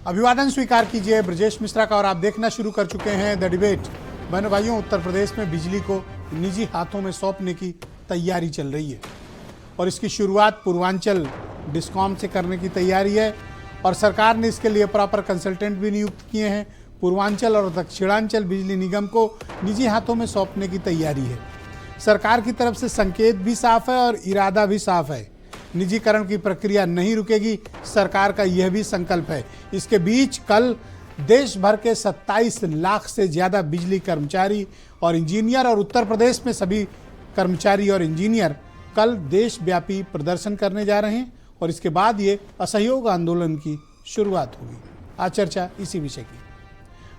अभिवादन स्वीकार कीजिए ब्रजेश मिश्रा का और आप देखना शुरू कर चुके हैं द डिबेट। बहनों भाइयों, उत्तर प्रदेश में बिजली को निजी हाथों में सौंपने की तैयारी चल रही है और इसकी शुरुआत पूर्वांचल डिस्कॉम से करने की तैयारी है और सरकार ने इसके लिए प्रॉपर कंसल्टेंट भी नियुक्त किए हैं। पूर्वांचल और दक्षिणांचल बिजली निगम को निजी हाथों में सौंपने की तैयारी है। सरकार की तरफ से संकेत भी साफ है और इरादा भी साफ है। निजीकरण की प्रक्रिया नहीं रुकेगी, सरकार का यह भी संकल्प है। इसके बीच कल देश भर के 27 लाख से ज़्यादा बिजली कर्मचारी और इंजीनियर और उत्तर प्रदेश में सभी कर्मचारी और इंजीनियर कल देशव्यापी प्रदर्शन करने जा रहे हैं और इसके बाद ये असहयोग आंदोलन की शुरुआत होगी। आज चर्चा इसी विषय की।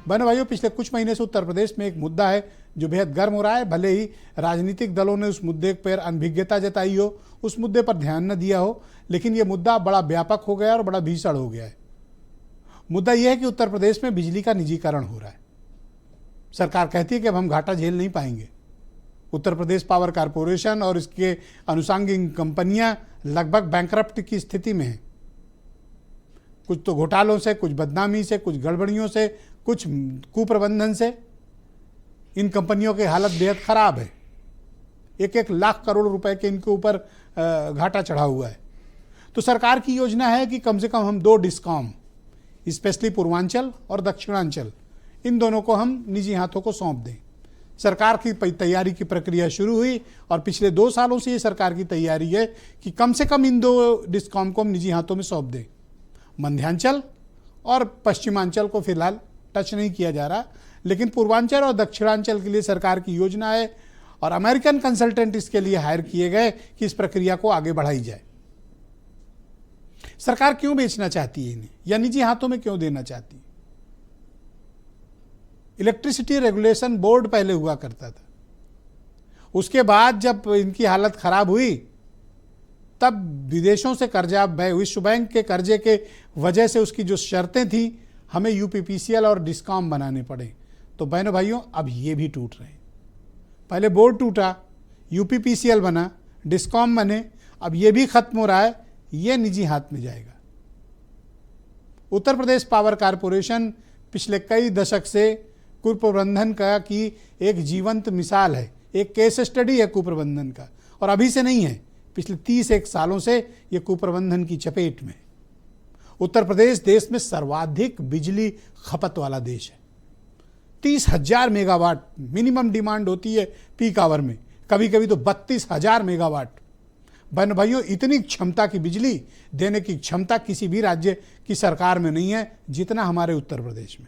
बहनों भाइयों, पिछले कुछ महीने से उत्तर प्रदेश में एक मुद्दा है जो बेहद गर्म हो रहा है। भले ही राजनीतिक दलों ने उस मुद्दे पर अनभिज्ञता जताई हो, उस मुद्दे पर ध्यान न दिया हो, लेकिन ये मुद्दा बड़ा व्यापक हो गया और बड़ा भीषण हो गया है। मुद्दा यह है कि उत्तर प्रदेश में बिजली का निजीकरण हो रहा है। सरकार कहती है कि अब हम घाटा झेल नहीं पाएंगे। उत्तर प्रदेश पावर कॉरपोरेशन और इसके अनुषंगिक कंपनियां लगभग बैंकरप्ट की स्थिति में हैं। कुछ तो घोटालों से, कुछ बदनामी से, कुछ गड़बड़ियों से, कुछ कुप्रबंधन से इन कंपनियों की हालत बेहद खराब है। 1-1 लाख करोड़ रुपए के इनके ऊपर घाटा चढ़ा हुआ है। तो सरकार की योजना है कि कम से कम हम 2 डिस्कॉम, स्पेशली पूर्वांचल और दक्षिणांचल, इन दोनों को हम निजी हाथों को सौंप दें। सरकार की तैयारी की प्रक्रिया शुरू हुई और पिछले 2 सालों से ये सरकार की तैयारी है कि कम से कम इन 2 डिस्कॉम को हम निजी हाथों में सौंप दें। मध्यांचल और पश्चिमांचल को फिलहाल टच नहीं किया जा रहा, लेकिन पूर्वांचल और दक्षिणांचल के लिए सरकार की योजना है और अमेरिकन कंसल्टेंट इसके लिए हायर किए गए कि इस प्रक्रिया को आगे बढ़ाई जाए। सरकार क्यों बेचना चाहती है इन्हें या निजी हाथों में क्यों देना चाहती है? इलेक्ट्रिसिटी रेगुलेशन बोर्ड पहले हुआ करता था, उसके बाद जब इनकी हालत खराब हुई तब विदेशों से कर्जा, विश्व बैंक के कर्जे के वजह से उसकी जो शर्तें थी हमें यूपीपीसीएल और डिस्कॉम बनाने पड़े। तो बहनों भाइयों, अब ये भी टूट रहे हैं। पहले बोर्ड टूटा, यूपीपीसीएल बना, डिस्कॉम बने, अब ये भी खत्म हो रहा है, ये निजी हाथ में जाएगा। उत्तर प्रदेश पावर कॉरपोरेशन पिछले कई दशक से कुप्रबंधन का की एक जीवंत मिसाल है, एक केस स्टडी है कुप्रबंधन का, और अभी से नहीं है, पिछले 31 सालों से ये कुप्रबंधन की चपेट में। उत्तर प्रदेश देश में सर्वाधिक बिजली खपत वाला देश है। 30,000 मेगावाट मिनिमम डिमांड होती है पीक आवर में, कभी कभी तो 32,000 मेगावाट। बहन भाइयों, इतनी क्षमता की बिजली देने की क्षमता किसी भी राज्य की सरकार में नहीं है जितना हमारे उत्तर प्रदेश में।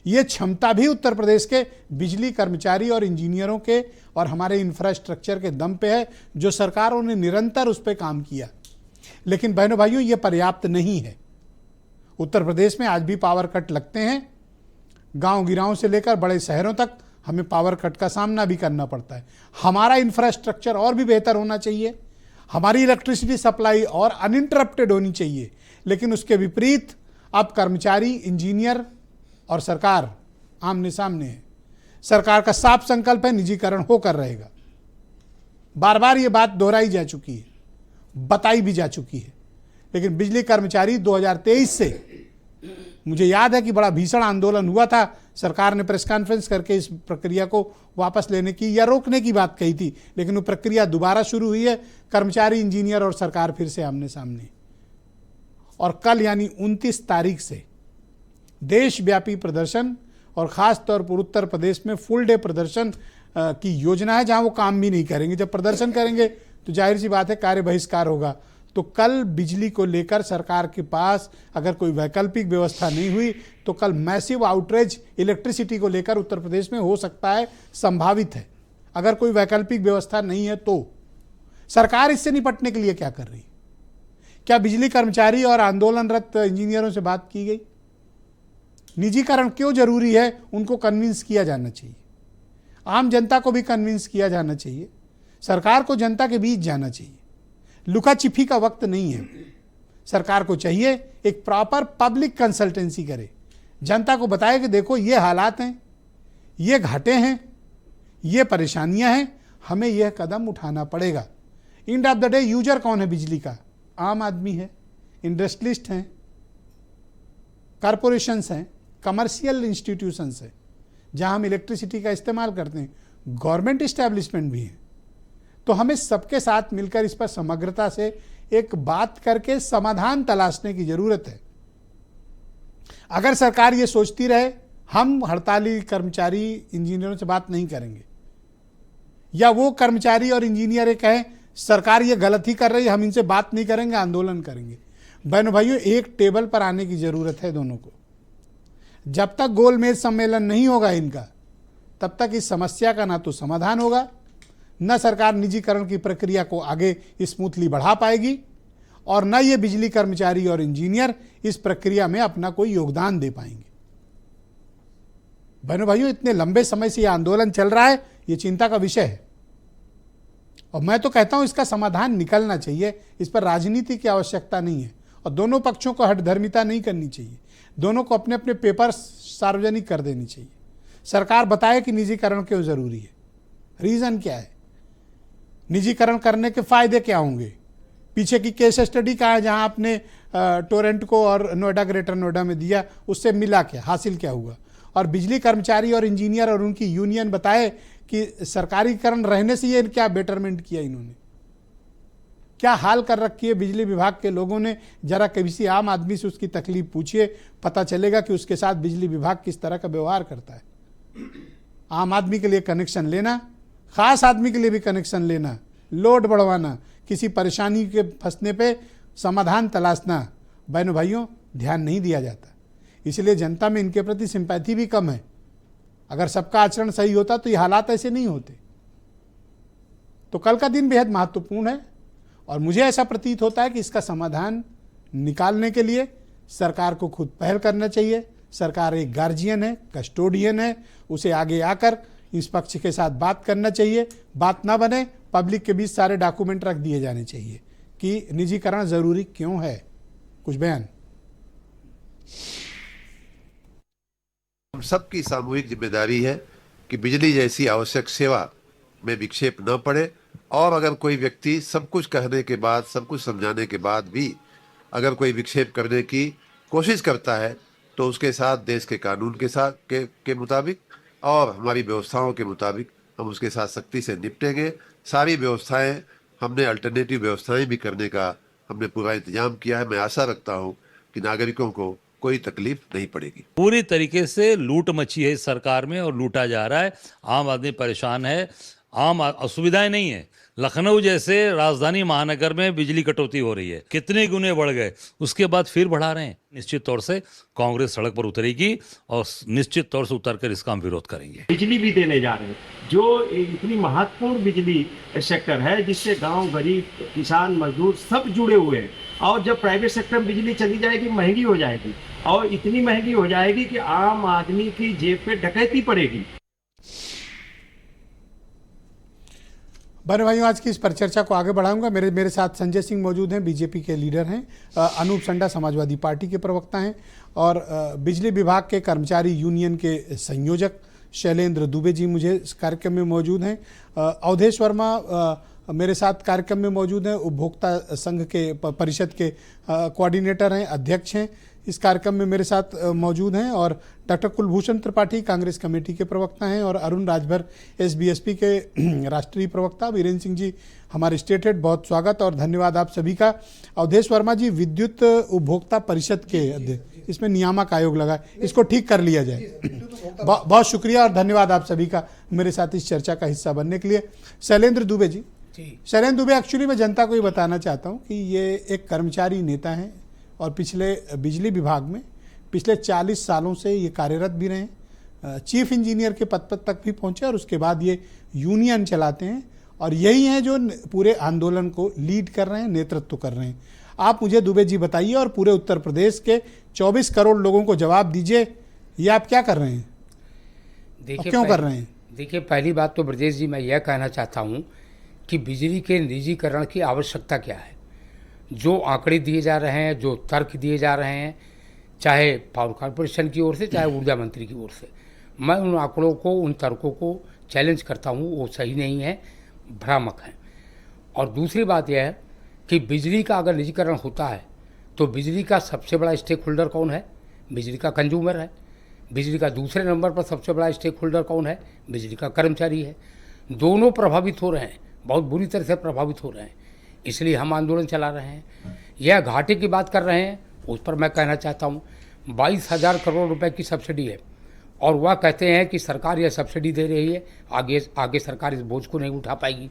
ये क्षमता भी उत्तर प्रदेश के बिजली कर्मचारी और इंजीनियरों के और हमारे इंफ्रास्ट्रक्चर के दम पे है, जो सरकारों ने निरंतर उस पर काम किया। लेकिन बहनों भाइयों, ये पर्याप्त नहीं है। उत्तर प्रदेश में आज भी पावर कट लगते हैं। गांव गिराओं से लेकर बड़े शहरों तक हमें पावर कट का सामना भी करना पड़ता है। हमारा इंफ्रास्ट्रक्चर और भी बेहतर होना चाहिए, हमारी इलेक्ट्रिसिटी सप्लाई और अनइंटरप्टेड होनी चाहिए, लेकिन उसके विपरीत अब कर्मचारी, इंजीनियर और सरकार आमने सामने है। सरकार का साफ संकल्प है निजीकरण होकर रहेगा। बार बार ये बात दोहराई जा चुकी है, बताई भी जा चुकी है, लेकिन बिजली कर्मचारी 2023 से, मुझे याद है कि बड़ा भीषण आंदोलन हुआ था। सरकार ने प्रेस कॉन्फ्रेंस करके इस प्रक्रिया को वापस लेने की या रोकने की बात कही थी, लेकिन वो प्रक्रिया दोबारा शुरू हुई है। कर्मचारी, इंजीनियर और सरकार फिर से आमने सामने। और कल यानी 29 तारीख से देशव्यापी प्रदर्शन और ख़ास तौर पर उत्तर प्रदेश में फुल डे प्रदर्शन की योजना है, जहां वो काम भी नहीं करेंगे। जब प्रदर्शन करेंगे तो जाहिर सी बात है कार्य बहिष्कार होगा। तो कल बिजली को लेकर सरकार के पास अगर कोई वैकल्पिक व्यवस्था नहीं हुई तो कल मैसिव आउटरेज इलेक्ट्रिसिटी को लेकर उत्तर प्रदेश में हो सकता है, संभावित है। अगर कोई वैकल्पिक व्यवस्था नहीं है तो सरकार इससे निपटने के लिए क्या कर रही है? क्या बिजली कर्मचारी और आंदोलनरत इंजीनियरों से बात की गई? निजीकरण क्यों जरूरी है, उनको कन्विंस किया जाना चाहिए। आम जनता को भी कन्विंस किया जाना चाहिए। सरकार को जनता के बीच जाना चाहिए। लुका छिपी का वक्त नहीं है। सरकार को चाहिए एक प्रॉपर पब्लिक कंसल्टेंसी करे, जनता को बताए कि देखो ये हालात हैं, ये घाटे हैं, ये परेशानियां हैं, हमें यह कदम उठाना पड़ेगा। End of the day user कौन है बिजली का? आम आदमी है, इंडस्ट्रियलिस्ट हैं, कॉरपोरेशंस हैं, कमर्शियल इंस्टीट्यूशंस हैं जहां हम इलेक्ट्रिसिटी का इस्तेमाल करते हैं, गवर्नमेंट इस्टेब्लिशमेंट भी हैं। तो हमें सबके साथ मिलकर इस पर समग्रता से एक बात करके समाधान तलाशने की जरूरत है। अगर सरकार ये सोचती रहे हम हड़ताली कर्मचारी इंजीनियरों से बात नहीं करेंगे, या वो कर्मचारी और इंजीनियर ये कहें सरकार ये गलत ही कर रही है, हम इनसे बात नहीं करेंगे, आंदोलन करेंगे। बहनों भाइयों, एक टेबल पर आने की जरूरत है दोनों को। जब तक गोलमेज सम्मेलन नहीं होगा इनका, तब तक इस समस्या का ना तो समाधान होगा, न सरकार निजीकरण की प्रक्रिया को आगे स्मूथली बढ़ा पाएगी, और न ये बिजली कर्मचारी और इंजीनियर इस प्रक्रिया में अपना कोई योगदान दे पाएंगे। बहनों भाइयों, इतने लंबे समय से यह आंदोलन चल रहा है, ये चिंता का विषय है, और मैं तो कहता हूं इसका समाधान निकलना चाहिए। इस पर राजनीति की आवश्यकता नहीं है, और दोनों पक्षों को हठधर्मिता नहीं करनी चाहिए। दोनों को अपने अपने पेपर सार्वजनिक कर देनी चाहिए। सरकार बताए कि निजीकरण क्यों जरूरी है, रीजन क्या है, निजीकरण करने के फायदे क्या होंगे, पीछे की केस स्टडी कहाँ है जहां आपने टोरेंट को और नोएडा, ग्रेटर नोएडा में दिया, उससे मिला क्या, हासिल क्या हुआ। और बिजली कर्मचारी और इंजीनियर और उनकी यूनियन बताए कि सरकारीकरण रहने से ये क्या बेटरमेंट किया, इन्होंने क्या हाल कर रखी है बिजली विभाग के लोगों ने। जरा किसी आम आदमी से उसकी तकलीफ पूछिए, पता चलेगा कि उसके साथ बिजली विभाग किस तरह का व्यवहार करता है। आम आदमी के लिए कनेक्शन लेना, खास आदमी के लिए भी कनेक्शन लेना, लोड बढ़वाना, किसी परेशानी के फंसने पे समाधान तलाशना, बहनों भाइयों ध्यान नहीं दिया जाता। इसलिए जनता में इनके प्रति सिंपैथी भी कम है। अगर सबका आचरण सही होता तो ये हालात ऐसे नहीं होते। तो कल का दिन बेहद महत्वपूर्ण है, और मुझे ऐसा प्रतीत होता है कि इसका समाधान निकालने के लिए सरकार को खुद पहल करना चाहिए। सरकार एक गार्जियन है, कस्टोडियन है, उसे आगे आकर इस पक्ष के साथ बात करना चाहिए। बात ना बने, पब्लिक के बीच सारे डॉक्यूमेंट रख दिए जाने चाहिए कि निजीकरण जरूरी क्यों है। कुछ बयान। हम सबकी सामूहिक जिम्मेदारी है कि बिजली जैसी आवश्यक सेवा में विक्षेप न पड़े, और अगर कोई व्यक्ति सब कुछ कहने के बाद, सब कुछ समझाने के बाद भी अगर कोई विक्षेप करने की कोशिश करता है, तो उसके साथ देश के कानून के साथ के मुताबिक और हमारी व्यवस्थाओं के मुताबिक हम उसके साथ सख्ती से निपटेंगे। सारी व्यवस्थाएं, हमने अल्टरनेटिव व्यवस्थाएं भी करने का हमने पूरा इंतजाम किया है। मैं आशा रखता हूं कि नागरिकों को कोई तकलीफ नहीं पड़ेगी। पूरी तरीके से लूट मची है इस सरकार में, और लूटा जा रहा है। आम आदमी परेशान है, आम असुविधाएं नहीं है। लखनऊ जैसे राजधानी महानगर में बिजली कटौती हो रही है, कितने गुने बढ़ गए, उसके बाद फिर बढ़ा रहे हैं। निश्चित तौर से कांग्रेस सड़क पर उतरेगी, और निश्चित तौर से उतरकर इसका हम विरोध करेंगे। बिजली भी देने जा रहे हैं, जो इतनी महत्वपूर्ण बिजली सेक्टर है, जिससे गांव, गरीब, किसान, मजदूर सब जुड़े हुए हैं। और जब प्राइवेट सेक्टर में बिजली चली जाएगी, महंगी हो जाएगी, और इतनी महंगी हो जाएगी कि आम आदमी की जेब पे डकैती पड़ेगी। बहनों भाइयों, आज की इस पर चर्चा को आगे बढ़ाऊंगा। मेरे साथ संजय सिंह मौजूद हैं, बीजेपी के लीडर हैं, अनूप संडा समाजवादी पार्टी के प्रवक्ता हैं, और बिजली विभाग के कर्मचारी यूनियन के संयोजक शैलेंद्र दुबे जी मुझे इस कार्यक्रम में मौजूद हैं। अवधेश वर्मा मेरे साथ कार्यक्रम में मौजूद हैं, उपभोक्ता संघ के परिषद के कोऑर्डिनेटर हैं, अध्यक्ष हैं, इस कार्यक्रम में मेरे साथ मौजूद हैं। और डॉक्टर कुलभूषण त्रिपाठी कांग्रेस कमेटी के प्रवक्ता हैं, और अरुण राजभर एसबीएसपी के राष्ट्रीय प्रवक्ता। वीरेंद्र सिंह जी हमारे स्टेट हेड, बहुत स्वागत और धन्यवाद आप सभी का। अवधेश वर्मा जी विद्युत उपभोक्ता परिषद के अध्यक्ष, इसमें नियामक आयोग लगा, इसको ठीक कर लिया जाए। बहुत शुक्रिया और धन्यवाद आप सभी का मेरे साथ इस चर्चा का हिस्सा बनने के लिए। शैलेंद्र दुबे जी, शैलेंद्र दुबे, एक्चुअली मैं जनता को ये बताना चाहता हूँ कि ये एक कर्मचारी नेता हैं, और पिछले बिजली विभाग में पिछले 40 सालों से ये कार्यरत भी रहे, चीफ इंजीनियर के पद तक भी पहुंचे, और उसके बाद ये यूनियन चलाते हैं, और यही हैं जो पूरे आंदोलन को लीड कर रहे हैं, नेतृत्व कर रहे हैं। आप मुझे दुबे जी बताइए, और पूरे उत्तर प्रदेश के 24 करोड़ लोगों को जवाब दीजिए, ये आप क्या कर रहे हैं, देखिए क्यों कर रहे हैं? देखिए, पहली बात तो ब्रजेश जी मैं यह कहना चाहता हूँ कि बिजली के निजीकरण की आवश्यकता क्या है। जो आंकड़े दिए जा रहे हैं, जो तर्क दिए जा रहे हैं, चाहे पावर कॉर्पोरेशन की ओर से, चाहे ऊर्जा मंत्री की ओर से, मैं उन आंकड़ों को, उन तर्कों को चैलेंज करता हूँ। वो सही नहीं है, भ्रामक है। और दूसरी बात यह है कि बिजली का अगर निजीकरण होता है तो बिजली का सबसे बड़ा स्टेक होल्डर कौन है? बिजली का कंज्यूमर है। बिजली का दूसरे नंबर पर सबसे बड़ा स्टेक होल्डर कौन है? बिजली का कर्मचारी है। दोनों प्रभावित हो रहे हैं, बहुत बुरी तरह से प्रभावित हो रहे हैं। इसलिए हम आंदोलन चला रहे हैं। यह घाटे की बात कर रहे हैं, उस पर मैं कहना चाहता हूँ 22,000 करोड़ रुपए की सब्सिडी है और वह कहते हैं कि सरकार यह सब्सिडी दे रही है, आगे सरकार इस बोझ को नहीं उठा पाएगी।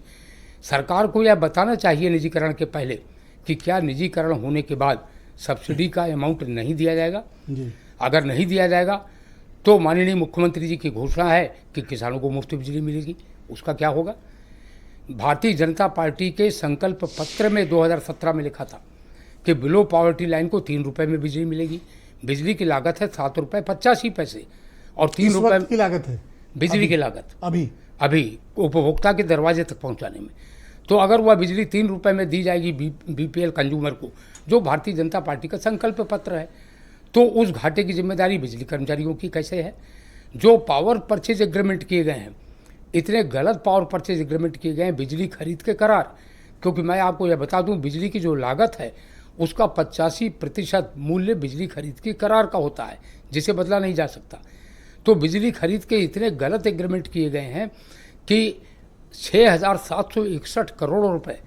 सरकार को यह बताना चाहिए निजीकरण के पहले कि क्या निजीकरण होने के बाद सब्सिडी का अमाउंट नहीं दिया जाएगा। जी। अगर नहीं दिया जाएगा तो माननीय मुख्यमंत्री जी की घोषणा है कि किसानों को मुफ्त बिजली मिलेगी, उसका क्या होगा? भारतीय जनता पार्टी के संकल्प पत्र में 2017 में लिखा था कि बिलो पॉवर्टी लाइन को 3 रुपये में बिजली मिलेगी। बिजली की लागत है 7 रुपये 85 पैसे और 3 इस रुपये वक्त की लागत है बिजली की लागत अभी उपभोक्ता के दरवाजे तक पहुंचाने में। तो अगर वह बिजली 3 रुपये में दी जाएगी बीपीएल कंज्यूमर को, जो भारतीय जनता पार्टी का संकल्प पत्र है, तो उस घाटे की जिम्मेदारी बिजली कर्मचारियों की कैसे है? जो पावर परचेज एग्रीमेंट किए गए हैं, इतने गलत पावर परचेज एग्रीमेंट किए गए हैं, बिजली खरीद के करार। क्योंकि मैं आपको यह बता दूं, बिजली की जो लागत है उसका 85% मूल्य बिजली खरीद के करार का होता है, जिसे बदला नहीं जा सकता। तो बिजली खरीद के इतने गलत एग्रीमेंट किए गए हैं कि 6,761 करोड़ रुपए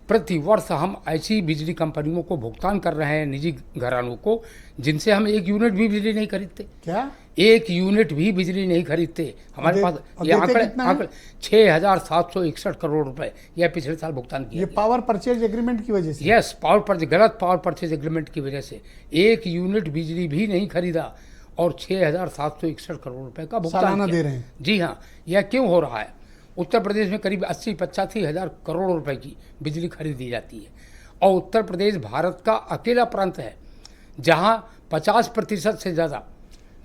प्रति वर्ष हम ऐसी बिजली कंपनियों को भुगतान कर रहे हैं, निजी घरानों को, जिनसे हम 1 यूनिट भी बिजली नहीं खरीदते। क्या 1 यूनिट भी बिजली नहीं खरीदते हमारे पास। ये आंकड़े 6,761 करोड़ रुपए यह पिछले साल भुगतान किया। ये पावर परचेज एग्रीमेंट की वजह से? यस, गलत पावर परचेज एग्रीमेंट की वजह से 1 यूनिट बिजली भी नहीं खरीदा और 6,761 करोड़ रुपए का भुगतान सालाना किया। दे रहे हैं। जी हाँ। यह क्यों हो रहा है? उत्तर प्रदेश में करीब 80-85 हज़ार करोड़ रुपए की बिजली खरीदी जाती है और उत्तर प्रदेश भारत का अकेला प्रांत है जहां 50% से ज़्यादा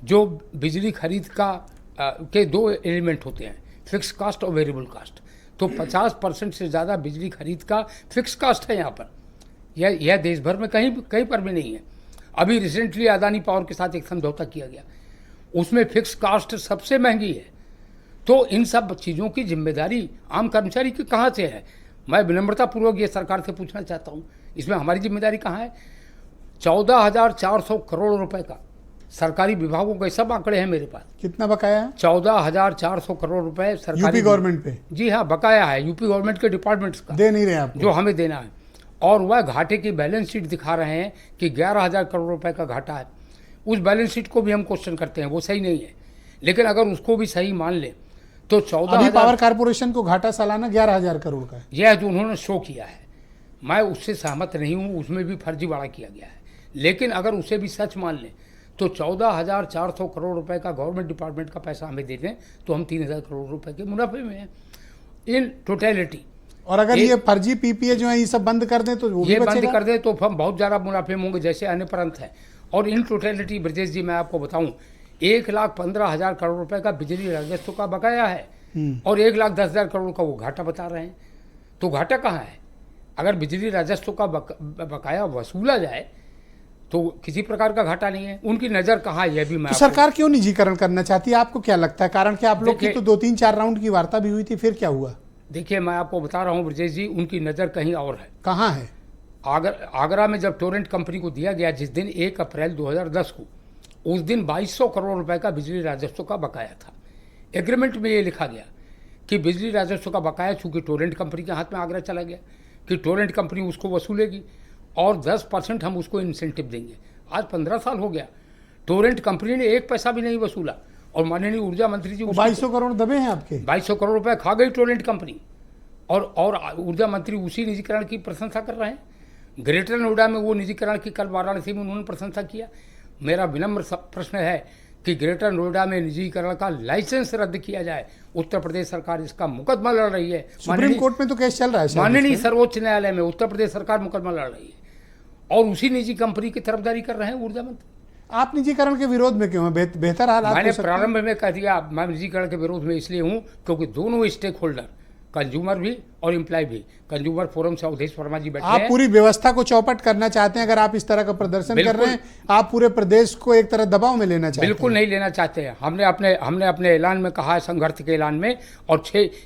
जो बिजली खरीद के 2 एलिमेंट होते हैं, फिक्स कास्ट और वेरिएबल कास्ट। तो 50% से ज़्यादा बिजली खरीद का फिक्स कास्ट है यहाँ पर। यह देश भर में कहीं पर भी नहीं है। अभी रिसेंटली अदानी पावर के साथ एक समझौता किया गया, उसमें फिक्स कास्ट सबसे महंगी है। तो इन सब चीज़ों की जिम्मेदारी आम कर्मचारी की कहाँ से है? मैं विनम्रतापूर्वक ये सरकार से पूछना चाहता हूँ, इसमें हमारी जिम्मेदारी कहाँ है? 14,400 करोड़ रुपए का सरकारी विभागों के सब आंकड़े हैं मेरे पास। कितना बकाया है? 14,400 करोड़ रुपए सरकारी यूपी गवर्नमेंट पे? जी हाँ, बकाया है यूपी गवर्नमेंट के डिपार्टमेंट्स का, दे नहीं रहे आपको, जो हमें देना है। और वह घाटे की बैलेंस शीट दिखा रहे हैं कि 11,000 करोड़ रुपए का घाटा है। उस बैलेंस शीट को भी हम क्वेश्चन करते हैं, वो सही नहीं है। लेकिन अगर उसको भी सही मान ले तो 14,000 पावर कारपोरेशन को घाटा सालाना 11,000 करोड़ का है। यह जो उन्होंने शो किया है, मैं उससे सहमत नहीं हूँ, उसमें भी फर्जीवाड़ा किया गया है। लेकिन अगर उसे भी सच मान लें तो 14,400 करोड़ रुपए का गवर्नमेंट डिपार्टमेंट का पैसा हमें दे दें तो हम 3,000 करोड़ रुपए के मुनाफे में हैं इन टोटलिटी। और अगर ये फर्जी पीपीए जो है ये सब बंद कर दें तो वो भी ये बंद बचेगा? कर दें तो हम बहुत ज़्यादा मुनाफे में होंगे, जैसे अन्य प्रांत है। और इन टोटलिटी ब्रजेश जी मैं आपको बताऊं, 1,15,000 करोड़ रुपए का बिजली राजस्व का बकाया है और 1,10,000 करोड़ का वो घाटा बता रहे हैं। तो घाटा कहाँ है? अगर बिजली राजस्व का बकाया वसूला जाए तो किसी प्रकार का घाटा नहीं है। उनकी नज़र कहाँ है, यह भी मैं तो सरकार क्यों निजीकरण करना चाहती है? आपको क्या लगता है कारण? कि आप लोग की देखिए- तो 2-3-4 राउंड की वार्ता भी हुई थी, फिर क्या हुआ? देखिए, मैं आपको बता रहा हूँ ब्रजेश जी, उनकी नज़र कहीं और है। कहाँ है? आगरा में जब टोरेंट कंपनी को दिया गया, जिस दिन 1 अप्रैल 2010 को, उस दिन 2,200 करोड़ रुपए का बिजली राजस्व का बकाया था। एग्रीमेंट में ये लिखा गया कि बिजली राजस्व का बकाया चूंकि टोरेंट कंपनी के हाथ में आगरा चला गया कि टोरेंट कंपनी उसको वसूलेगी और 10% हम उसको इंसेंटिव देंगे। आज 15 साल हो गया, टोरेंट कंपनी ने 1 पैसा भी नहीं वसूला और माननीय ऊर्जा मंत्री जी 2,200 करोड़ दबे हैं आपके? 2,200 करोड़ रुपए खा गई टोरेंट कंपनी और ऊर्जा मंत्री उसी निजीकरण की प्रशंसा कर रहे हैं। ग्रेटर नोएडा में वो निजीकरण की कल वाराणसी में उन्होंने प्रशंसा किया। मेरा विनम्र प्रश्न है कि ग्रेटर नोएडा में निजीकरण का लाइसेंस रद्द किया जाए। उत्तर प्रदेश सरकार इसका मुकदमा लड़ रही है, सुप्रीम कोर्ट में तो केस चल रहा है, माननीय सर्वोच्च न्यायालय में उत्तर प्रदेश सरकार मुकदमा लड़ रही है और उसी निजी कंपनी की तरफदारी कर रहे हैं ऊर्जा मंत्री। आप निजीकरण के विरोध में क्यों हैं? बेहतर हालात मैंने हो सकते हैं। प्रारंभ में कह दिया, मैं निजीकरण के विरोध में इसलिए हूँ क्योंकि दोनों स्टेक होल्डर, कंज्यूमर भी और एम्प्लॉय भी, कंज्यूमर फोरम से अवधेश वर्मा जी बैठे आप हैं। पूरी व्यवस्था को चौपट करना चाहते हैं? अगर आप इस तरह का प्रदर्शन कर रहे हैं, आप पूरे प्रदेश को एक तरह दबाव में लेना चाहते हैं? बिल्कुल नहीं लेना चाहते हैं। हमने अपने ऐलान में कहा है, संघर्ष के ऐलान में, और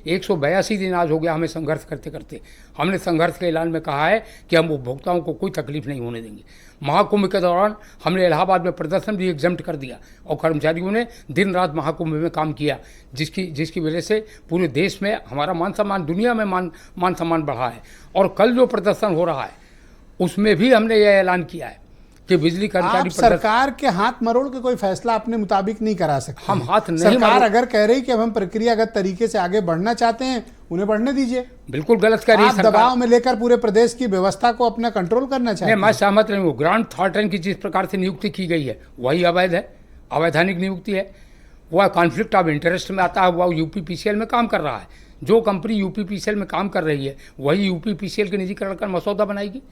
182 दिन आज हो गया हमें संघर्ष करते करते, हमने संघर्ष के ऐलान में कहा है कि हम उपभोक्ताओं को कोई तकलीफ नहीं होने देंगे। महाकुंभ के दौरान हमने इलाहाबाद में प्रदर्शन भी एग्जम्प्ट कर दिया और कर्मचारियों ने दिन रात महाकुंभ में काम किया, जिसकी वजह से पूरे देश में हमारा मान सम्मान, दुनिया में मान सम्मान बढ़ा है। और कल जो प्रदर्शन हो रहा है उसमें भी हमने यह ऐलान किया है कि बिजली कर्मचारी सरकार के हाथ मरोड़ के कोई फैसला अपने मुताबिक नहीं करा सकते। हम हाथ नहीं, सरकार अगर कह रही कि हम प्रक्रियागत तरीके से आगे बढ़ना चाहते हैं, उन्हें बढ़ने दीजिए। बिल्कुल गलत कर रही है सरकार। दबाव में लेकर पूरे प्रदेश की व्यवस्था को अपना कंट्रोल करना चाहिए। मैं सहमत नहीं हूँ। ग्रांट थॉर्टन की जिस प्रकार से नियुक्ति की गई है वही अवैध है, अवैधानिक नियुक्ति है। वह कॉन्फ्लिक्ट ऑफ इंटरेस्ट में आता है। वह यूपीपीसीएल में काम कर रहा है। जो कंपनी यूपीपीसीएल में काम कर रही है वही यूपीपीसीएल के निजीकरण का मसौदा बनाएगी।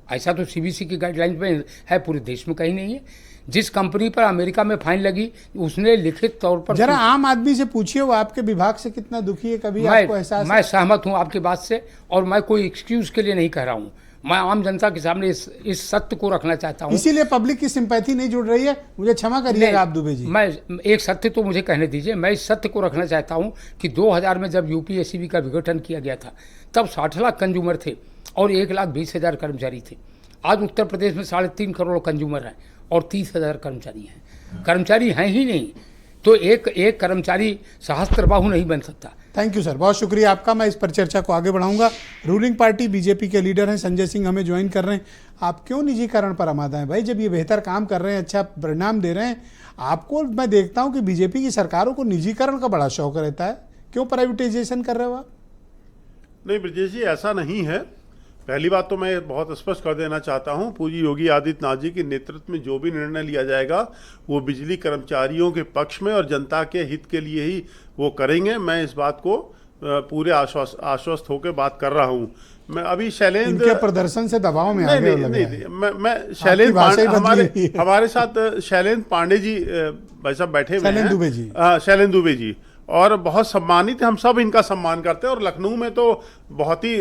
ऐसा तो सीबीसी की गाइडलाइन में है, पूरे देश में कहीं नहीं है। जिस कंपनी पर अमेरिका में फाइन लगी उसने लिखित तौर पर, जरा आम आदमी से पूछिए वो आपके विभाग से कितना दुखी है, कभी आपको एहसास? मैं सहमत हूं आपकी बात से, और मैं कोई एक्सक्यूज के लिए नहीं कह रहा हूं। मैं आम जनता के सामने इस सत्य को रखना चाहता हूं। इसीलिए पब्लिक की सिंपैथी नहीं जुड़ रही है। मुझे क्षमा करिएगा आप दुबे जी। मैं एक सत्य तो मुझे कहने दीजिए। मैं इस सत्य को रखना चाहता हूं कि 2000 में जब यूपीएससीबी का विघटन किया गया था तब 60 लाख कंज्यूमर थे और 1,20,000 कर्मचारी थे। आज उत्तर प्रदेश में 3.5 करोड़ कंज्यूमर हैं और 30,000 कर्मचारी हैं। कर्मचारी हैं ही नहीं तो एक कर्मचारी सहस्त्रबाहु नहीं बन सकता। थैंक यू सर, बहुत शुक्रिया आपका। मैं इस पर चर्चा को आगे बढ़ाऊंगा। रूलिंग पार्टी बीजेपी के लीडर हैं संजय सिंह हमें ज्वाइन कर रहे हैं। आप क्यों निजीकरण पर आमादा हैं भाई? जब ये बेहतर काम कर रहे हैं, अच्छा परिणाम दे रहे हैं, आपको मैं देखता हूं कि बीजेपी की सरकारों को निजीकरण का बड़ा शौक रहता है। क्यों प्राइवेटाइजेशन कर रहे हो आप? नहीं ब्रजेश जी, ऐसा नहीं है। पहली बात तो मैं बहुत स्पष्ट कर देना चाहता हूं, पूरी योगी आदित्यनाथ जी के नेतृत्व में जो भी निर्णय लिया जाएगा वो बिजली कर्मचारियों के पक्ष में और जनता के हित के लिए ही वो करेंगे। मैं इस बात को पूरे आश्वस्त होकर बात कर रहा हूं। मैं अभी शैलेंद्र इनके प्रदर्शन से दबाव में आ गए। नहीं, मैं शैलेंद्र हमारे साथ शैलेंद्र पांडे जी भाई साहब बैठे हुए हैं, शैलेंद्र दुबे जी, और बहुत सम्मानित, हम सब इनका सम्मान करते हैं और लखनऊ में तो बहुत ही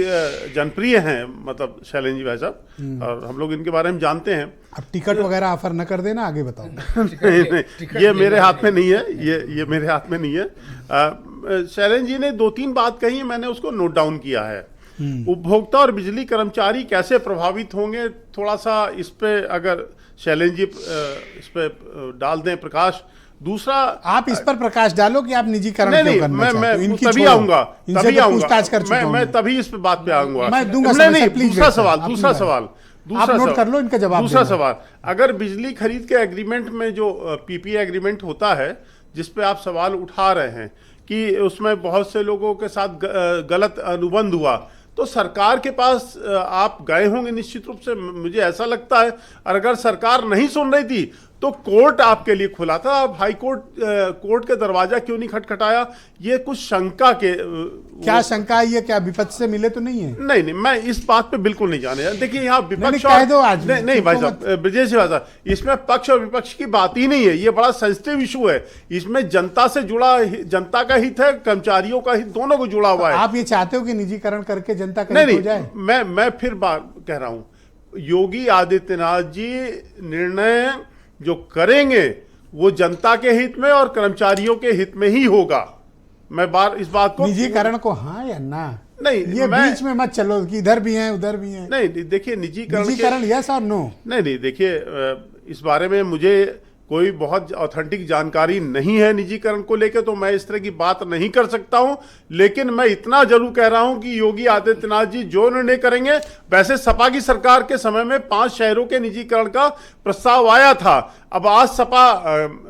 जनप्रिय हैं, मतलब शैलेंद्र जी भाई साहब, और हम लोग इनके बारे में जानते हैं। अब टिकट वगैरह ऑफर न कर देना, आगे बताओ। नहीं, ये मेरे हाथ में नहीं है, ये मेरे हाथ में नहीं है। शैलेंद्र जी ने 2-3 बात कही, मैंने उसको नोट डाउन किया है। उपभोक्ता और बिजली कर्मचारी कैसे प्रभावित होंगे, थोड़ा सा इस पे अगर शैलेंद्र जी इस पे डाल दें प्रकाश। दूसरा, आप इस पर प्रकाश डालो कि आप निजीकरण नहीं, मैं तभी आऊंगा, पूछताछ कर चुका हूं। मैं तभी इस पे बात पे आऊंगा। मैं दूंगा। नहीं, दूसरा सवाल आप नोट कर लो इनका जवाब। दूसरा सवाल, अगर बिजली खरीद के एग्रीमेंट में जो पीपीए एग्रीमेंट होता है जिसपे आप सवाल उठा रहे हैं कि उसमें बहुत से लोगों के साथ गलत अनुबंध हुआ, तो सरकार के पास आप गए होंगे निश्चित रूप से, मुझे ऐसा लगता है। और अगर सरकार नहीं सुन रही थी तो कोर्ट आपके लिए खुला था, आप हाई कोर्ट के दरवाजा क्यों नहीं खटखटाया? ये कुछ शंका के क्या शंका है? ये क्या विपक्ष से मिले तो नहीं है? नहीं, मैं इस बात पे बिल्कुल नहीं जाने। देखिए यहाँ विपक्ष कह दो आज नहीं भाई साहब, ब्रजेश भाई साहब, इसमें पक्ष और विपक्ष की बात ही नहीं है। ये बड़ा सेंसिटिव इशू है। इसमें जनता से जुड़ा, जनता का हित है, कर्मचारियों का हित, दोनों को जुड़ा हुआ है। आप ये चाहते हो कि निजीकरण करके जनता का हित हो जाए? मैं फिर बात कह रहा हूं, योगी आदित्यनाथ जी निर्णय जो करेंगे वो जनता के हित में और कर्मचारियों के हित में ही होगा। मैं इस बात को, निजीकरण को हाँ या ना? नहीं, ये बीच में मत चलो कि इधर भी हैं उधर भी हैं। नहीं, देखिए निजीकरण यस और नो? नहीं, देखिए इस बारे में मुझे कोई बहुत ऑथेंटिक जानकारी नहीं है निजीकरण को लेकर, तो मैं इस तरह की बात नहीं कर सकता हूं। लेकिन मैं इतना जरूर कह रहा हूं कि योगी आदित्यनाथ जी जो निर्णय करेंगे, वैसे सपा की सरकार के समय में 5 शहरों के निजीकरण का प्रस्ताव आया था। अब आज सपा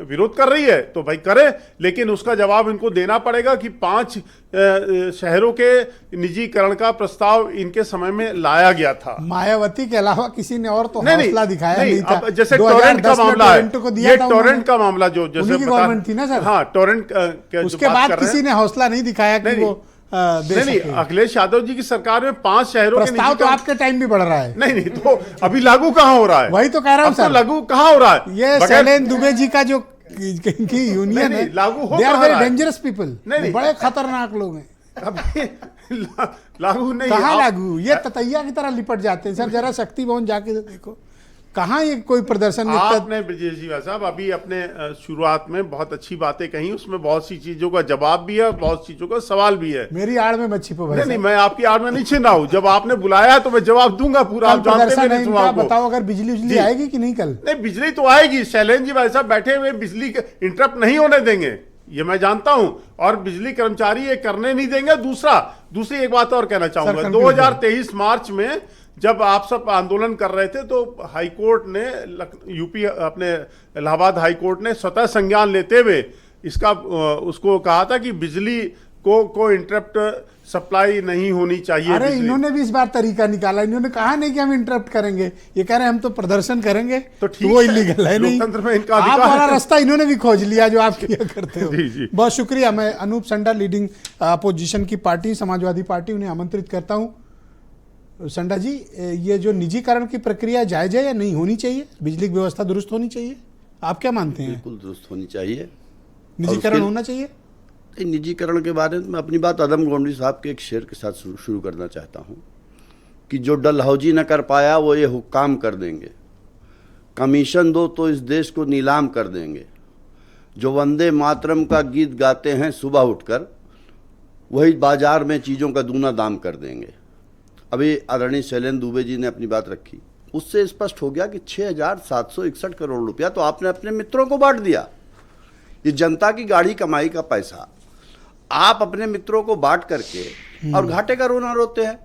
विरोध कर रही है तो भाई करे, लेकिन उसका जवाब इनको देना पड़ेगा कि 5 शहरों के निजीकरण का प्रस्ताव इनके समय में लाया गया था। मायावती के अलावा किसी ने और तो हौसला दिखाया नहीं था। जैसे टोरेंट का मामला है, ये टोरेंट का मामला जो जैसे गवर्नमेंट थी ना सर, हाँ टोरेंट, उसके बाद किसी ने हौसला नहीं दिखाया कि वो नहीं, अखिलेश यादव जी की सरकार में 5 शहरों के प्रस्ताव तो आपके टाइम भी बढ़ रहा है। नहीं, तो अभी लागू कहाँ हो रहा है? वही तो कह रहा हूँ सर, लागू कहाँ हो रहा है? ये शैलेंद्र दुबे जी का जो इनकी यूनियन है, लागू हो, they are very dangerous people, नहीं, बड़े खतरनाक लोग हैं। अभी लागू नहीं, कहाँ लागू? ये ततैया की तरह लिपट जाते हैं सर। जरा शक्ति भवन जाके देखो, कहाँ ये कोई प्रदर्शन इतना- आपने ब्रजेश जी साहब अभी अपने शुरुआत में बहुत अच्छी बातें कही, उसमें बहुत सी चीजों का जवाब भी है, बहुत चीजों का सवाल भी है। मेरी आड़ में मत छिपो भाई नहीं नहीं, साहब। मैं आपकी आड़ में नहीं छिना हूं। जब आपने बुलाया तो मैं जवाब दूंगा पूरा। कल आप जानते प्रदर्शन है मेरे इनका, स्वभाव को। बताओ अगर बिजली उजली जी। आएगी कि नहीं कल? नहीं, बिजली तो आएगी। शैलेंद्र जी भाई साहब बैठे हुए बिजली इंटरप्ट नहीं होने देंगे, ये मैं जानता हूं, और बिजली कर्मचारी ये करने नहीं देंगे। दूसरी एक बात और कहना चाहूंगा, सर, 2023 मार्च में जब आप सब आंदोलन कर रहे थे तो हाईकोर्ट ने, यूपी अपने इलाहाबाद हाईकोर्ट ने स्वतः संज्ञान लेते हुए इसका उसको कहा था कि बिजली को इंटरप्ट सप्लाई नहीं होनी चाहिए। अरे बिजली। इन्होंने भी इस बार तरीका निकाला, इन्होंने कहा नहीं कि हम इंटरप्ट करेंगे, ये कह रहे हैं हम तो प्रदर्शन करेंगे, तो ठीक वो है, इलीगल है नहीं। लोकतंत्र में इनका आप अधिकार वाला है। रास्ता इन्होंने भी खोज लिया जो आप किया करते हो। जी, जी। बहुत शुक्रिया। मैं अनूप संडा, लीडिंग अपोजिशन की पार्टी समाजवादी पार्टी, उन्हें आमंत्रित करता हूँ। संडा जी, ये जो निजीकरण की प्रक्रिया जायज है या नहीं होनी चाहिए? बिजली की व्यवस्था दुरुस्त होनी चाहिए, आप क्या मानते हैं? बिल्कुल दुरुस्त होनी चाहिए। निजीकरण उसके- होना चाहिए? निजीकरण के बारे में मैं अपनी बात आदम गोंडी साहब के एक शेर के साथ शुरू करना चाहता हूँ कि जो डलहौजी न कर पाया वो ये हुक्काम कर देंगे, कमीशन दो तो इस देश को नीलाम कर देंगे, जो वंदे मातरम का गीत गाते हैं सुबह उठकर वही बाजार में चीज़ों का दूना दाम कर देंगे। अभी आदरणीय शैलेंद्र दुबे जी ने अपनी बात रखी, उससे स्पष्ट हो गया कि 6,761 करोड़ रुपया तो आपने अपने मित्रों को बांट दिया। ये जनता की गाढ़ी कमाई का पैसा आप अपने मित्रों को बांट करके और घाटे का रोना रोते हैं।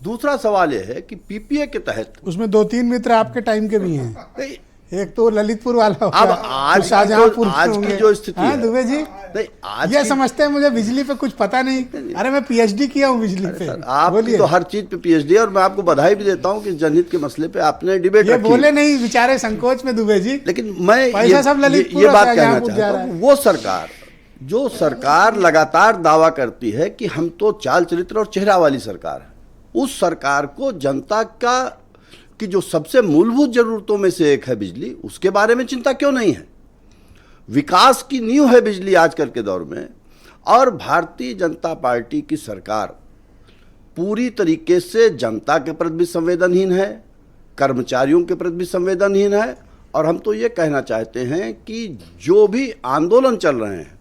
दूसरा सवाल यह है कि पीपीए के तहत उसमें 2-3 मित्र आपके टाइम के भी हैं। नहीं, एक तो ललितपुर वाला हो अब गया, आज कुछ की शाहजहांपुर आज के की होंगे। जो स्थिति हाँ, है, दुबे जी, नहीं आज ये की- समझते हैं मुझे बिजली पे कुछ पता नहीं। अरे मैं पीएचडी किया हूँ बिजली पे। सर, आपकी बोलिए। तो हर चीज पे पीएचडी है और मैं आपको बधाई भी देता हूं कि जनहित के मसले पे आपने डिबेट ये रखी। बोले नहीं बेचारे संकोच में दुबे जी। लेकिन मैं पैसा सब ललितपुर ये और बात कहना शाहजहांपुर जा चाहता रहा हूं, है। वो सरकार जो सरकार लगातार दावा करती है कि हम तो चाल चरित्र और चेहरा वाली सरकार है, उस सरकार को जनता का कि जो सबसे मूलभूत जरूरतों में से एक है बिजली, उसके बारे में चिंता क्यों नहीं है? विकास की नींव है बिजली आजकल के दौर में, और भारतीय जनता पार्टी की सरकार पूरी तरीके से जनता के प्रति भी संवेदनहीन है, कर्मचारियों के प्रति भी संवेदनहीन है। और हम तो ये कहना चाहते हैं कि जो भी आंदोलन चल रहे हैं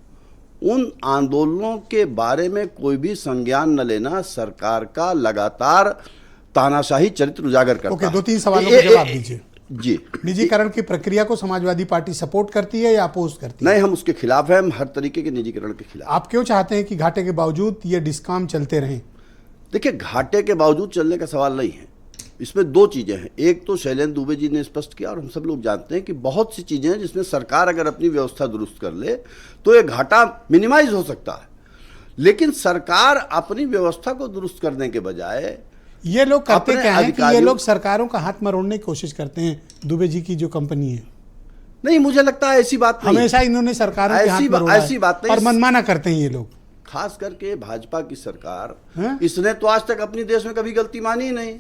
उन आंदोलनों के बारे में कोई भी संज्ञान न लेना सरकार का लगातार तानाशाही चरित्र उजागर करता ओके, है। 2-3 सवालों का जवाब दीजिए। जी, निजीकरण की प्रक्रिया को समाजवादी पार्टी सपोर्ट करती है या अपोज करती है? नहीं, हम उसके खिलाफ हैं, हम हर तरीके के निजीकरण के खिलाफ। आप क्यों चाहते हैं कि घाटे के बावजूद ये डिस्कॉम चलते रहें? देखिए, घाटे के बावजूद चलने का सवाल नहीं है। इसमें दो चीज़ें हैं। एक तो शैलेंद्र दुबे जी ने स्पष्ट किया और हम सब लोग जानते हैं कि बहुत सी चीज़ें हैं जिसमें सरकार अगर अपनी व्यवस्था दुरुस्त कर ले तो ये घाटा मिनिमाइज हो सकता है, लेकिन सरकार अपनी व्यवस्था को दुरुस्त करने के बजाय ये लोग करते अपने क्या है कि ये अधिकारियों- लोग सरकारों का हाथ मरोड़ने की कोशिश करते हैं। दुबे जी की जो कंपनी है, नहीं, मुझे लगता है ऐसी बात नहीं है। हमेशा इन्होंने सरकारों के हाथ मरोड़ा है ऐसी बात नहीं। और मनमाना करते हैं ये लोग। खास करके भाजपा की सरकार, हैं? इसने तो आज तक अपनी देश में कभी गलती मानी ही नहीं।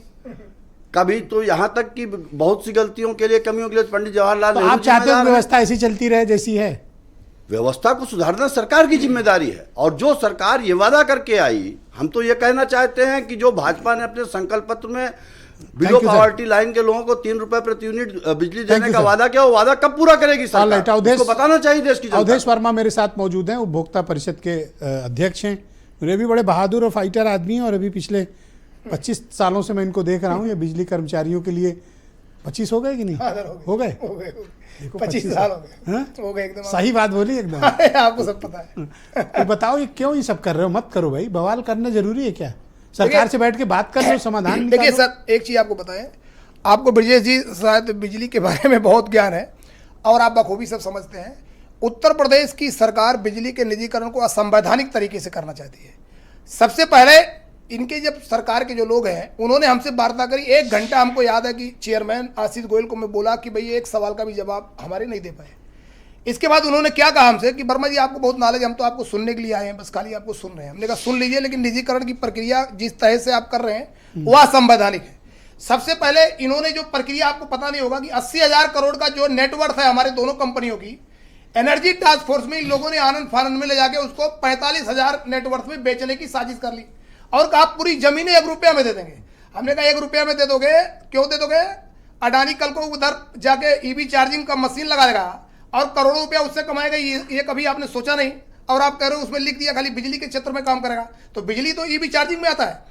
कभी तो यहाँ तक कि बहुत सी गलतियों के लिए, कमियों के लिए पंडित जवाहरलाल तो नेहरू आप चाहते हो जिम्मेदार हैं। व्यवस्था ऐसी चलती रहे जैसी है? व्यवस्था को सुधारना सरकार की जिम्मेदारी है। और जो सरकार ये वादा करके आई, हम तो ये कहना चाहते हैं कि जो भाजपा ने अपने संकल्प पत्र में below you, sir. Poverty line के लोगों को 3 रुपए प्रति यूनिट बिजली देने you, का sir. वादा किया, वो वादा कब पूरा करेगी All right, सरकार? अवधेश- उसको बताना चाहिए देश की जनता अवधेश को। वर्मा मेरे साथ मौजूद हैं, उपभोक्ता परिषद के अध्यक्ष हैं। वे भी बड़े बहादुर और फाइटर आदमी हैं और अभी पिछले 25 सालों से मैं इनको देख रहा हूँ। ये बिजली कर्मचारियों के लिए 25 हो गए कि नहीं? हो गए। देखो 25 साल हो गए। हाँ? हो गए एकदम। सही बात बोली एकदम। आपको सब पता है। तो बताओ ये क्यों ये सब कर रहे हो? मत करो भाई, बवाल करना जरूरी है क्या? सरकार देखिए- से बैठ के बात कर लो, समाधान देखिए निकालो। सर, एक चीज़ आपको बताएं, आपको ब्रजेश जी शायद बिजली के बारे में बहुत ज्ञान है और आप बखूबी सब समझते हैं। उत्तर प्रदेश की सरकार बिजली के निजीकरण को असंवैधानिक तरीके से करना चाहती है। सबसे पहले इनके जब सरकार के जो लोग हैं उन्होंने हमसे वार्ता करी, 1 घंटा हमको याद है कि चेयरमैन आशीष गोयल को मैं बोला कि भाई एक सवाल का भी जवाब हमारे नहीं दे पाए। इसके बाद उन्होंने क्या कहा हमसे कि वर्मा जी आपको बहुत नॉलेज, हम तो आपको सुनने के लिए आए हैं, बस खाली आपको सुन रहे हैं। हमने कहा सुन लीजिए, लेकिन निजीकरण की प्रक्रिया जिस तरह से आप कर रहे हैं वह असंवैधानिक है। सबसे पहले इन्होंने जो प्रक्रिया, आपको पता नहीं होगा कि 80,000 करोड़ का जो नेटवर्थ है हमारे दोनों कंपनियों की, एनर्जी टास्क फोर्स में इन लोगों ने आनंद फानंद में ले जाके उसको 45,000 नेटवर्थ में बेचने की साजिश कर ली और कहा पूरी जमीनें 1 रुपया में दे देंगे। हमने कहा 1 रुपया में दे दोगे, क्यों दे दोगे? अडानी कल को उधर जाके ईवी चार्जिंग का मशीन लगाएगा और करोड़ों रुपया उससे कमाएगा, ये कभी आपने सोचा नहीं। और आप कह रहे हो उसमें लिख दिया खाली बिजली के क्षेत्र में काम करेगा, तो बिजली तो ईवी चार्जिंग में आता है।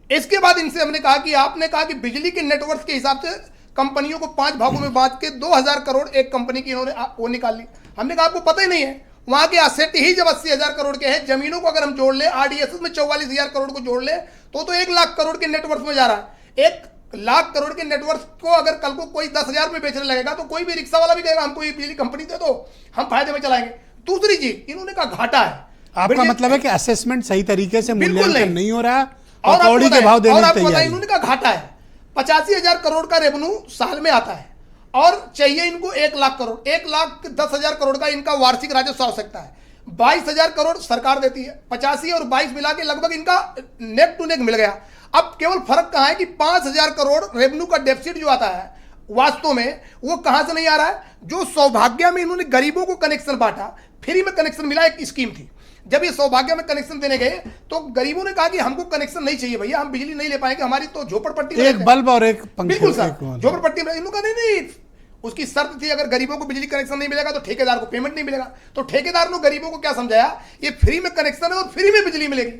इसके बाद इनसे हमने कहा कि आपने कहा कि बिजली के नेटवर्क के हिसाब से कंपनियों को 5 भागों में बांट के 2000 करोड़ एक कंपनी की इन्होंने वो निकाल ली। हमने कहा आपको पता ही नहीं है, वहां के असेट ही जब 80,000 करोड़ के हैं, जमीनों को अगर हम जोड़ ले, आरडीएसएस में 44,000 करोड़ को जोड़ ले तो 1 लाख करोड़ के नेटवर्क में जा रहा है। 1 लाख करोड़ के नेटवर्क को अगर कल को कोई 10,000 में बेचने लगेगा तो कोई भी रिक्शा वाला भी कहेगा हमको ये बिजली कंपनी दे दो, हम फायदे में चलाएंगे। दूसरी चीज इन्होंने कहा घाटा है। आपका मतलब है कि असेसमेंट सही तरीके से मूल्यांकन नहीं हो रहा और कौड़ी के भाव देने की तैयारी। इन्होंने कहा घाटा है, 85,000 करोड़ का रेवेन्यू साल में आता है और चाहिए इनको 1 लाख करोड़, 1,10,000 करोड़ का इनका वार्षिक राजस्व आवश्यकता है। 22,000 करोड़ सरकार देती है, 85 और 22 मिला के लगभग इनका नेक टू नेक मिल गया। अब केवल फर्क कहां है कि 5,000 करोड़ रेवेन्यू का डेफिसिट जो आता है वास्तव में वो कहां से नहीं आ रहा है। जो सौभाग्य में इन्होंने गरीबों को कनेक्शन बांटा, फ्री में कनेक्शन मिला, एक स्कीम थी। जब ये सौभाग्य में कनेक्शन देने गए तो गरीबों ने कहा कि हमको कनेक्शन नहीं चाहिए भैया, हम बिजली नहीं ले पाएंगे, हमारी तो झोपड़पट्टी में एक बल्ब और एक पंखा। बिल्कुल सर, झोपड़पट्टी में। इन्होंने कहा नहीं, उसकी शर्त थी अगर गरीबों को बिजली कनेक्शन नहीं मिलेगा तो ठेकेदार को पेमेंट नहीं मिलेगा। तो ठेकेदार ने गरीबों को क्या समझाया, ये फ्री में कनेक्शन है और फ्री में बिजली मिलेगी,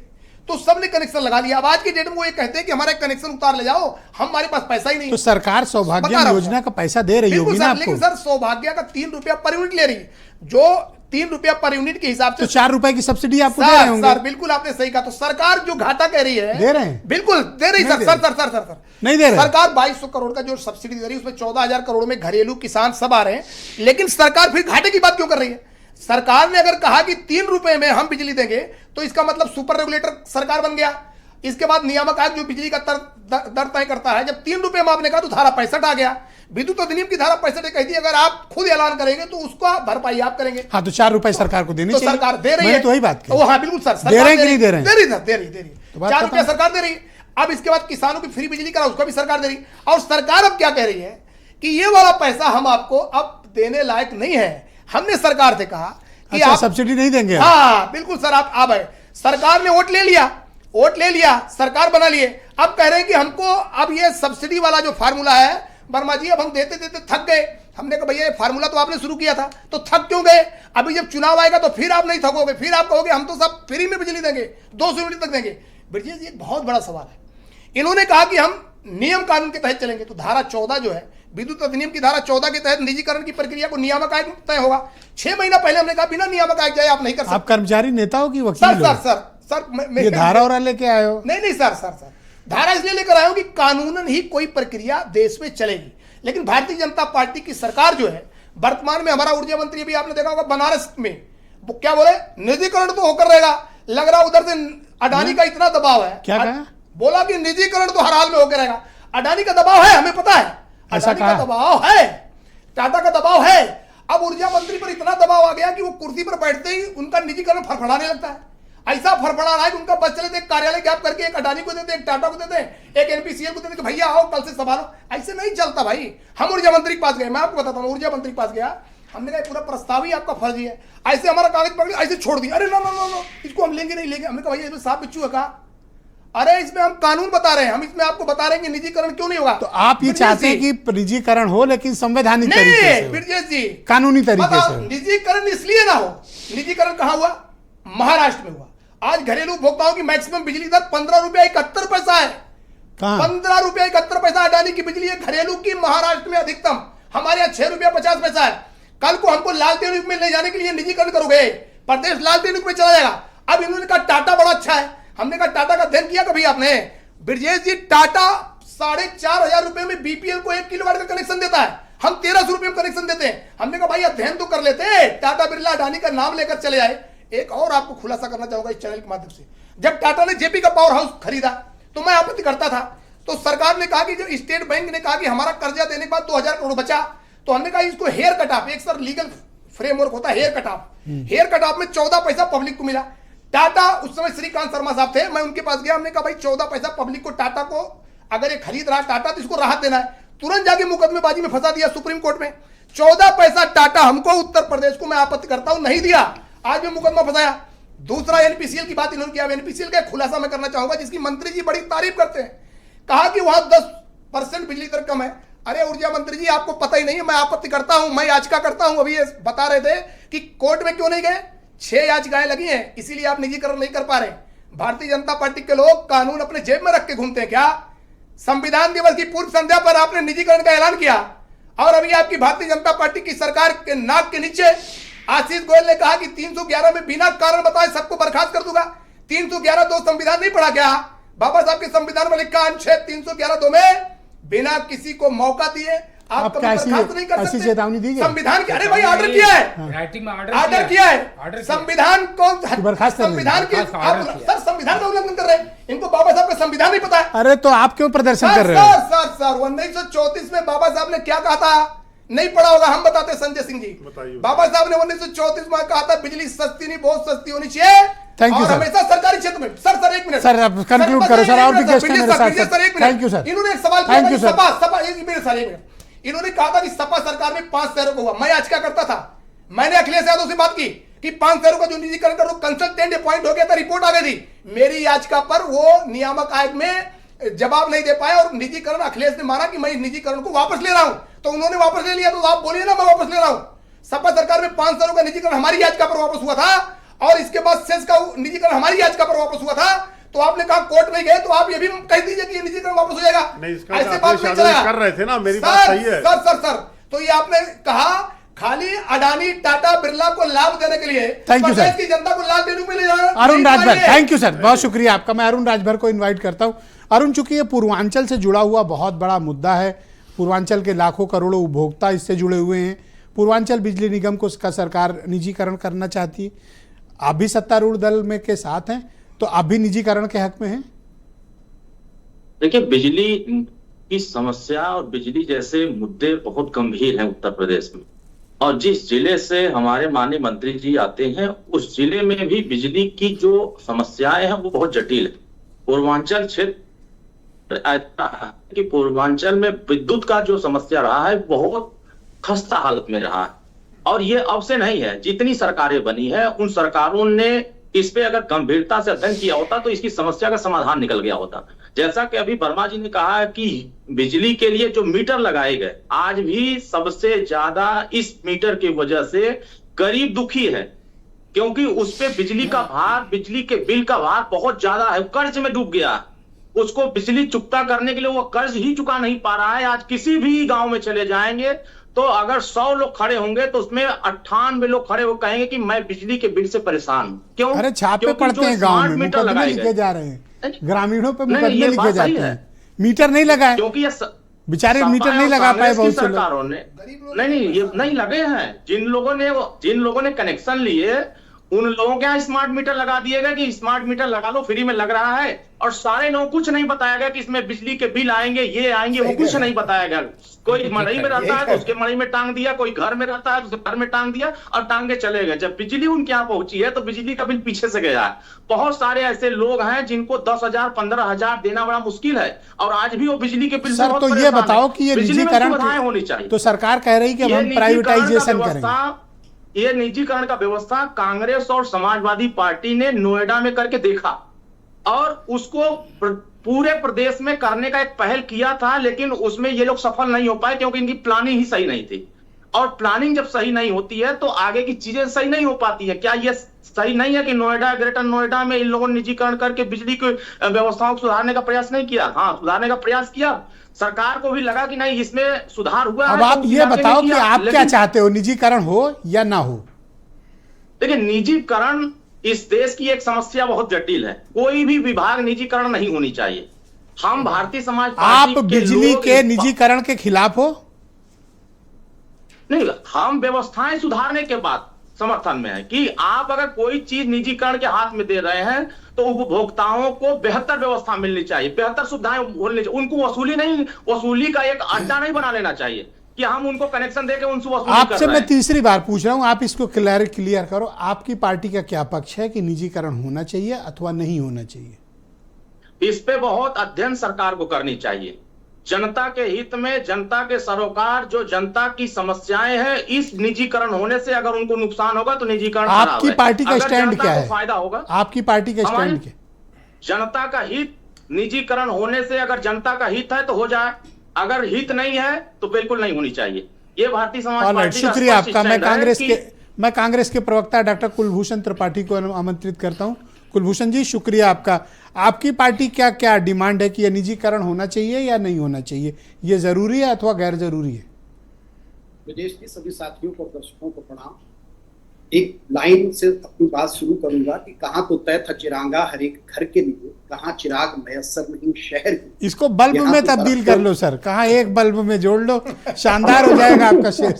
तो सबने कनेक्शन लगा लिया। अब आज की डेट में वो ये कहते हैं कि हमारा कनेक्शन उतार ले जाओ, हमारे पास पैसा ही नहीं। तो सरकार सौभाग्य योजना का पैसा दे रही होगी ना आपको। लेकिन सर सौभाग्य का 3 रुपया पर यूनिट ले रही है, जो 3 रुपया पर यूनिट के हिसाब से तो 4 रुपए की सब्सिडी आपको दे रहे होंगे। सर बिल्कुल आपने सही कहा। तो सरकार जो घाटा कह रही है, दे रहे हैं, बिल्कुल दे रही। सर नहीं दे रहे। सरकार 2200 करोड़ का जो सब्सिडी दे रही है उसमें 14,000 करोड़ में घरेलू किसान सब आ रहे हैं, लेकिन सरकार फिर घाटे की बात क्यों कर रही है। सरकार ने अगर कहा कि 3 रुपए में हम बिजली देंगे तो इसका मतलब सुपर रेगुलेटर सरकार बन गया। इसके बाद नियामक आयोग जो बिजली का दर तय करता है, जब 3 रुपए में आपने कहा तो धारा 65 आ गया। विद्युत अधिनियम की धारा 65 कहती है अगर आप खुद ऐलान करेंगे तो उसका भरपाई आप करेंगे। हाँ, तो 4 रुपए सरकार को देने तो चाहिए। सरकार दे रही है, तो वही बात की। हाँ बिल्कुल सर, दे रहे हैं कि नहीं दे रहे हैं? दे रही 4 रुपया सरकार दे रही। अब इसके बाद किसानों की फ्री बिजली करा उसका भी सरकार दे रही। और सरकार अब क्या कह रही है कि ये वाला पैसा हम आपको अब देने लायक नहीं है। हमने सरकार से कहा कि आप सब्सिडी नहीं देंगे। हाँ बिल्कुल सर, आप आए, सरकार ने वोट ले लिया, सरकार बना लिए। अब कह रहे हैं कि हमको अब ये सब्सिडी वाला जो फार्मूला है वर्मा जी, अब हम देते देते थक गए। हमने कहा भैया ये फार्मूला तो आपने शुरू किया था, तो थक क्यों गए? अभी जब चुनाव आएगा तो फिर आप नहीं थकोगे, फिर आप कहोगे हम तो सब फ्री में बिजली देंगे, 200 यूनिट तक देंगे। ब्रजेश जी एक बहुत बड़ा सवाल है। इन्होंने कहा कि हम नियम कानून के तहत चलेंगे, तो धारा 14 जो है विद्युत अधिनियम की धारा 14 के तहत निजीकरण की प्रक्रिया को नियामक आयोग तय होगा। 6 महीना पहले हमने कहा बिना नियामक आयोग जाए आप नहीं कर सकते। आप कर्मचारी नेता हो कि वकील हो? सर ये धारा और लेके आए हो? नहीं सर, धारा इसलिए लेकर आए हो कि कानूनन ही कोई प्रक्रिया देश में चलेगी। लेकिन भारतीय जनता पार्टी की सरकार जो है वर्तमान में, हमारा ऊर्जा मंत्री भी आपने देखा होगा बनारस में वो क्या बोले, निजीकरण तो होकर रहेगा। लग रहा उधर से अडानी का इतना दबाव है। क्या कहा? बोला कि निजीकरण तो हर हाल में होकर रहेगा। अडानी का दबाव है, हमें पता है, अडानी का दबाव है, टाटा का दबाव है। अब ऊर्जा मंत्री पर इतना दबाव आ गया कि वो कुर्सी पर बैठते ही उनका निजीकरण फड़फड़ाने लगता है। ऐसा फड़फड़ा रहा है कि उनका बस चले थे कार्यालय गैप करके एक अडानी को देते, एक टाटा को देते, एक एनपीसीएल को देते कि भैया आओ कल से संभालो। ऐसे नहीं चलता भाई। हम ऊर्जा मंत्री के पास गए, मैं आपको बताता हूँ, ऊर्जा मंत्री के पास गया, हमने कहा पूरा प्रस्ताव ही आपका फर्जी है, ऐसे हमारा कागज पकड़ ऐसे छोड़ दिया। अरे नो इसको हम लेंगे नहीं लेंगे। हमने कहा भैया इसमें साफ बिच्छू है। कहा अरे इसमें हम कानून बता रहे हैं, हम इसमें आपको बता रहे हैं कि निजीकरण क्यों नहीं होगा। तो आप ये चाहते हैं कि निजीकरण हो लेकिन संवैधानिक तरीके से, ब्रजेश जी कानूनी तरीके से। निजीकरण इसलिए ना हो, निजीकरण कहां हुआ? महाराष्ट्र में हुआ। आज घरेलू उपभोक्ताओं की मैक्सिमम बिजली दर 15 रुपया 71 पैसा है। 15 रुपया 71 पैसा अडानी की बिजली है घरेलू की, महाराष्ट्र में अधिकतम। हमारे यहाँ 6 रुपया 50 पैसा है। कल को हमको लालटेन युग में ले जाने के लिए निजीकरण करोगे, प्रदेश लालटेन युग में चला जाएगा। अब इन्होंने कहा टाटा बड़ा अच्छा है। हमने कहा टाटा का अध्ययन किया कभी आपने? ब्रजेश जी टाटा 4,500 रुपए में बीपीएल को 1 किलोवाट का कनेक्शन देता है, हम 1300 रुपए में कनेक्शन देते हैं। हमने कहा भाई अध्ययन तो कर लेते, टाटा बिरला अडानी का नाम लेकर चले आए। एक और आपको खुलासा करना चाहूंगा इस चैनल के माध्यम से, जब टाटा ने जेपी का पावर हाउस खरीदा तो मैं आपत्ति करता था, तो सरकार ने कहा कि जब स्टेट बैंक ने कहा कि हमारा कर्जा देने के बाद 2000 करोड़ बचा, तो हमने कहा इसको हेयर कट ऑफ, एक सर लीगल फ्रेमवर्क होता है hair cut off, hair cut off में 14 पैसा पब्लिक को मिला। टाटा उस समय श्रीकांत शर्मा साहब थे, मैं उनके पास गया, हमने कहा भाई 14 पैसा पब्लिक को, टाटा को अगर ये खरीद रहा टाटा तो इसको राहत देना है। तुरंत जाके मुकदमेबाजी में फंसा दिया सुप्रीम कोर्ट में। 14 पैसा टाटा हमको उत्तर प्रदेश को, मैं आपत्ति करता हूं, नहीं दिया, आज भी मुकदमा फंसाया। दूसरा एनपीसीएल की बात इन्होंने किया। एनपीसीएल का खुलासा मैं करना चाहूंगा जिसकी मंत्री जी बड़ी तारीफ करते हैं। कहा कि वहां 10% बिजली दर कम है। अरे ऊर्जा मंत्री जी, आपको पता ही नहीं है, मैं आपत्ति करता हूं, मैं याचिका करता हूं। अभी ये बता रहे थे कि कोर्ट में क्यों नहीं गए, 6 याचिकाएं लगी हैं, इसीलिए आप निजीकरण नहीं कर पा रहे। भारतीय जनता पार्टी के लोग कानून अपने जेब में रख के घूमते हैं क्या? संविधान दिवस की पूर्व संध्या पर आपने निजीकरण का ऐलान किया, और अभी आपकी भारतीय जनता पार्टी की सरकार के नाक के नीचे आशीष गोयल ने कहा कि 311 में बिना कारण बताए सबको बर्खास्त कर दूंगा। 311(2) संविधान नहीं पढ़ा क्या? बाबा साहब के संविधान में लिखा अनुच्छेद 311(2) में बिना किसी को मौका दिए आप कभी बर्खास्त नहीं कर सकते। चेतावनी दी गई संविधान के, अरे भाई ऑर्डर किया है, राइटिंग में ऑर्डर किया है, संविधान को बर्खास्त करने संविधान के सर संविधान का उल्लंघन कर रहे हैं। इनको बाबा साहब का संविधान नहीं पता है। अरे तो आप क्यों प्रदर्शन कर रहे हो? सर 1934 में बाबा साहब ने क्या कहा था? नहीं पढ़ा होगा, हम बताते हैं संजय सिंह जी। बाबा साहब ने 1934 में कहा था बिजली सस्ती नहीं, बहुत सस्ती होनी चाहिए। Thank you sir. हमेशा सरकारी क्षेत्र में। सर 1 मिनट सर, अब कंक्लूड करो सर, और भी गेस्ट हैं मेरे साथ। Sir 1 minute. Thank you sir. इन्होंने एक सवाल थैंक यू किया, सर। सपा एक मिनट, इन्होंने कहा था कि सपा सरकार में 5 शहरों को हुआ। मैं याचिका करता था, मैंने अखिलेश यादव से बात की कि 5 शहरों का जो निजीकरण करो, कंसल्टेंट अपॉइंट हो गया था, रिपोर्ट आ गई थी। मेरी याचिका पर वो नियामक आयोग में जवाब नहीं दे पाए, और निजीकरण अखिलेश ने माना कि मैं इस निजीकरण को वापस ले रहा हूं, तो उन्होंने वापस ले लिया। तो आप बोलिए ना, मैं वापस ले रहा हूं। सपा सरकार में 5 शहरों का निजीकरण हमारी याचिका पर वापस हुआ था, और इसके बाद सेस का निजीकरण हमारी याचिका पर वापस हुआ था। तो आपने कहा कोर्ट में गए, तो आप ये भी कह दीजिए कि ये निजीकरण वापस हो जाएगा। ऐसे बात नहीं चलेगा। कर रहे थे ना, मेरी बात सही है सर। तो ये आपने कहा खाली अडानी, टाटा, बिरला को लाभ देने के लिए, थैंक यू सर, की जनता को लाभ देने के लिए Arun Rajbhar. Thank you sir, बहुत शुक्रिया आपका। मैं अरुण राजभर को इनवाइट करता हूं। अरुण, चूंकि ये पूर्वांचल से जुड़ा हुआ बहुत बड़ा मुद्दा है, पूर्वांचल के लाखों करोड़ों उपभोक्ता इससे जुड़े हुए हैं, पूर्वांचल बिजली निगम को इसका सरकार निजीकरण करना चाहती है। आप भी सत्तारूढ़ दल में के साथ हैं, तो आप भी निजीकरण के हक में हैं? देखिए, बिजली की समस्या और बिजली जैसे मुद्दे बहुत गंभीर हैं उत्तर प्रदेश में, और जिस जिले से हमारे माननीय मंत्री जी आते हैं उस जिले में भी बिजली की जो समस्याएं हैं वो बहुत जटिल है। पूर्वांचल क्षेत्र कि पूर्वांचल में विद्युत का जो समस्या रहा है बहुत खस्ता हालत में रहा है, और ये अब से नहीं है। जितनी सरकारें बनी है उन सरकारों ने इस पे अगर गंभीरता से अध्ययन किया होता तो इसकी समस्या का समाधान निकल गया होता। जैसा कि अभी वर्मा जी ने कहा है कि बिजली के लिए जो मीटर लगाए गए, आज भी सबसे ज्यादा इस मीटर की वजह से गरीब दुखी है, क्योंकि उस पे बिजली का भार, बिजली के बिल का भार बहुत ज्यादा है, कर्ज में डूब गया। उसको बिजली चुकता करने के लिए वो कर्ज ही चुका नहीं पा रहा है। आज किसी भी गांव में चले जाएंगे तो अगर 100 लोग खड़े होंगे तो उसमें 98 लोग खड़े हो कहेंगे कि मैं बिजली के बिल से परेशान हूं। क्यों? अरे छापे पड़ते हैं गांव में, मुकदमे लिखे जा रहे हैं, ग्रामीणों पे मुकदमे लिखे जाते हैं। मीटर नहीं लगा है, क्योंकि ये बेचारे मीटर नहीं लगा पाए बहुत से सरकारों ने। नहीं, ये नहीं लगे हैं। जिन लोगों ने कनेक्शन लिए उन लोगों के यहाँ स्मार्ट मीटर लगा दिए गए कि स्मार्ट मीटर लगा लो, फ्री में लग रहा है, और सारे लोगों कुछ नहीं बताया गया कि इसमें बिजली के बिल आएंगे, ये आएंगे, वो कुछ नहीं बताया गया। कोई मड़ई में रहता है तो उसके मड़ई में टांग दिया, कोई घर में रहता है तो उसके घर में टांग दिया और टांग के चले गए। जब बिजली उनके यहाँ पहुंची है तो बिजली का बिल पीछे से गया है। बहुत सारे ऐसे लोग हैं जिनको 10,000 15,000 देना बड़ा मुश्किल है, और आज भी वो बिजली के बिल से सर, तो ये बताओ कि ये निजीकरण होनी चाहिए। तो सरकार कह रही कि अब हम प्राइवेटाइजेशन करेंगे। ये निजीकरण का व्यवस्था कांग्रेस और समाजवादी पार्टी ने नोएडा में करके देखा, और उसको पूरे प्रदेश में करने का एक पहल किया था, लेकिन उसमें ये लोग सफल नहीं हो पाए क्योंकि इनकी प्लानिंग ही सही नहीं थी। और प्लानिंग जब सही नहीं होती है तो आगे की चीजें सही नहीं हो पाती है। क्या ये सही नहीं है कि नोएडा, ग्रेटर नोएडा में इन लोगों ने निजीकरण करके बिजली की व्यवस्थाओं को सुधारने का प्रयास नहीं किया? हाँ, सुधारने का प्रयास किया। सरकार को भी लगा कि नहीं, इसमें सुधार हुआ। अब आप ये बताओ कि आप क्या चाहते हो, निजीकरण हो या ना हो? देखिए, निजीकरण इस देश की एक समस्या बहुत जटिल है। कोई भी विभाग निजीकरण नहीं होनी चाहिए। हम भारतीय समाज पार्टी आप बिजली के निजीकरण के खिलाफ हो? नहीं, हम व्यवस्थाएं सुधारने के बाद समर्थन में है कि आप अगर कोई चीज निजीकरण के हाथ में दे रहे हैं तो उपभोक्ताओं को बेहतर व्यवस्था मिलनी चाहिए, बेहतर सुविधाएं मिलनी चाहिए। उनको वसूली का एक अड्डा नहीं बना लेना चाहिए कि हम उनको कनेक्शन देके उनसे वसूली कर रहे हैं। आपसे मैं तीसरी बार पूछ रहा हूं, आप इसको क्लियर करो। आपकी पार्टी का क्या पक्ष है कि निजीकरण होना चाहिए अथवा नहीं होना चाहिए? इस पे बहुत अध्ययन सरकार को करनी चाहिए। जनता के हित में, जनता के सरोकार, जो जनता की समस्याएं हैं, इस निजीकरण होने से अगर उनको नुकसान होगा तो निजीकरण आपकी पार्टी का स्टैंड क्या है? फायदा होगा। आपकी पार्टी का स्टैंड क्या? जनता का हित, निजीकरण होने से अगर जनता का हित है तो हो जाए, अगर हित नहीं है तो बिल्कुल नहीं होनी चाहिए। ये भारतीय समाज पार्टी का शुक्रिया स्पष्ट आपका। स्टैंड है मैं कांग्रेस के प्रवक्ता डॉक्टर कुलभूषण त्रिपाठी को आमंत्रित करता हूं। कुलभूषण जी, शुक्रिया आपका। आपकी पार्टी क्या क्या डिमांड है कि यह निजीकरण होना चाहिए या नहीं होना चाहिए, ये जरूरी है अथवा गैर जरूरी है? प्रदेश के सभी साथियों को, दर्शकों को प्रणाम। एक लाइन से अपनी बात शुरू करूंगा कि कहाँ तो तय था चिरांगा हर एक घर के लिए, कहाँ चिराग मयस्सर नहीं शहर की। इसको बल्ब में तब्दील कर लो सर, कहाँ एक बल्ब में जोड़ लो, शानदार हो जाएगा आपका शेर।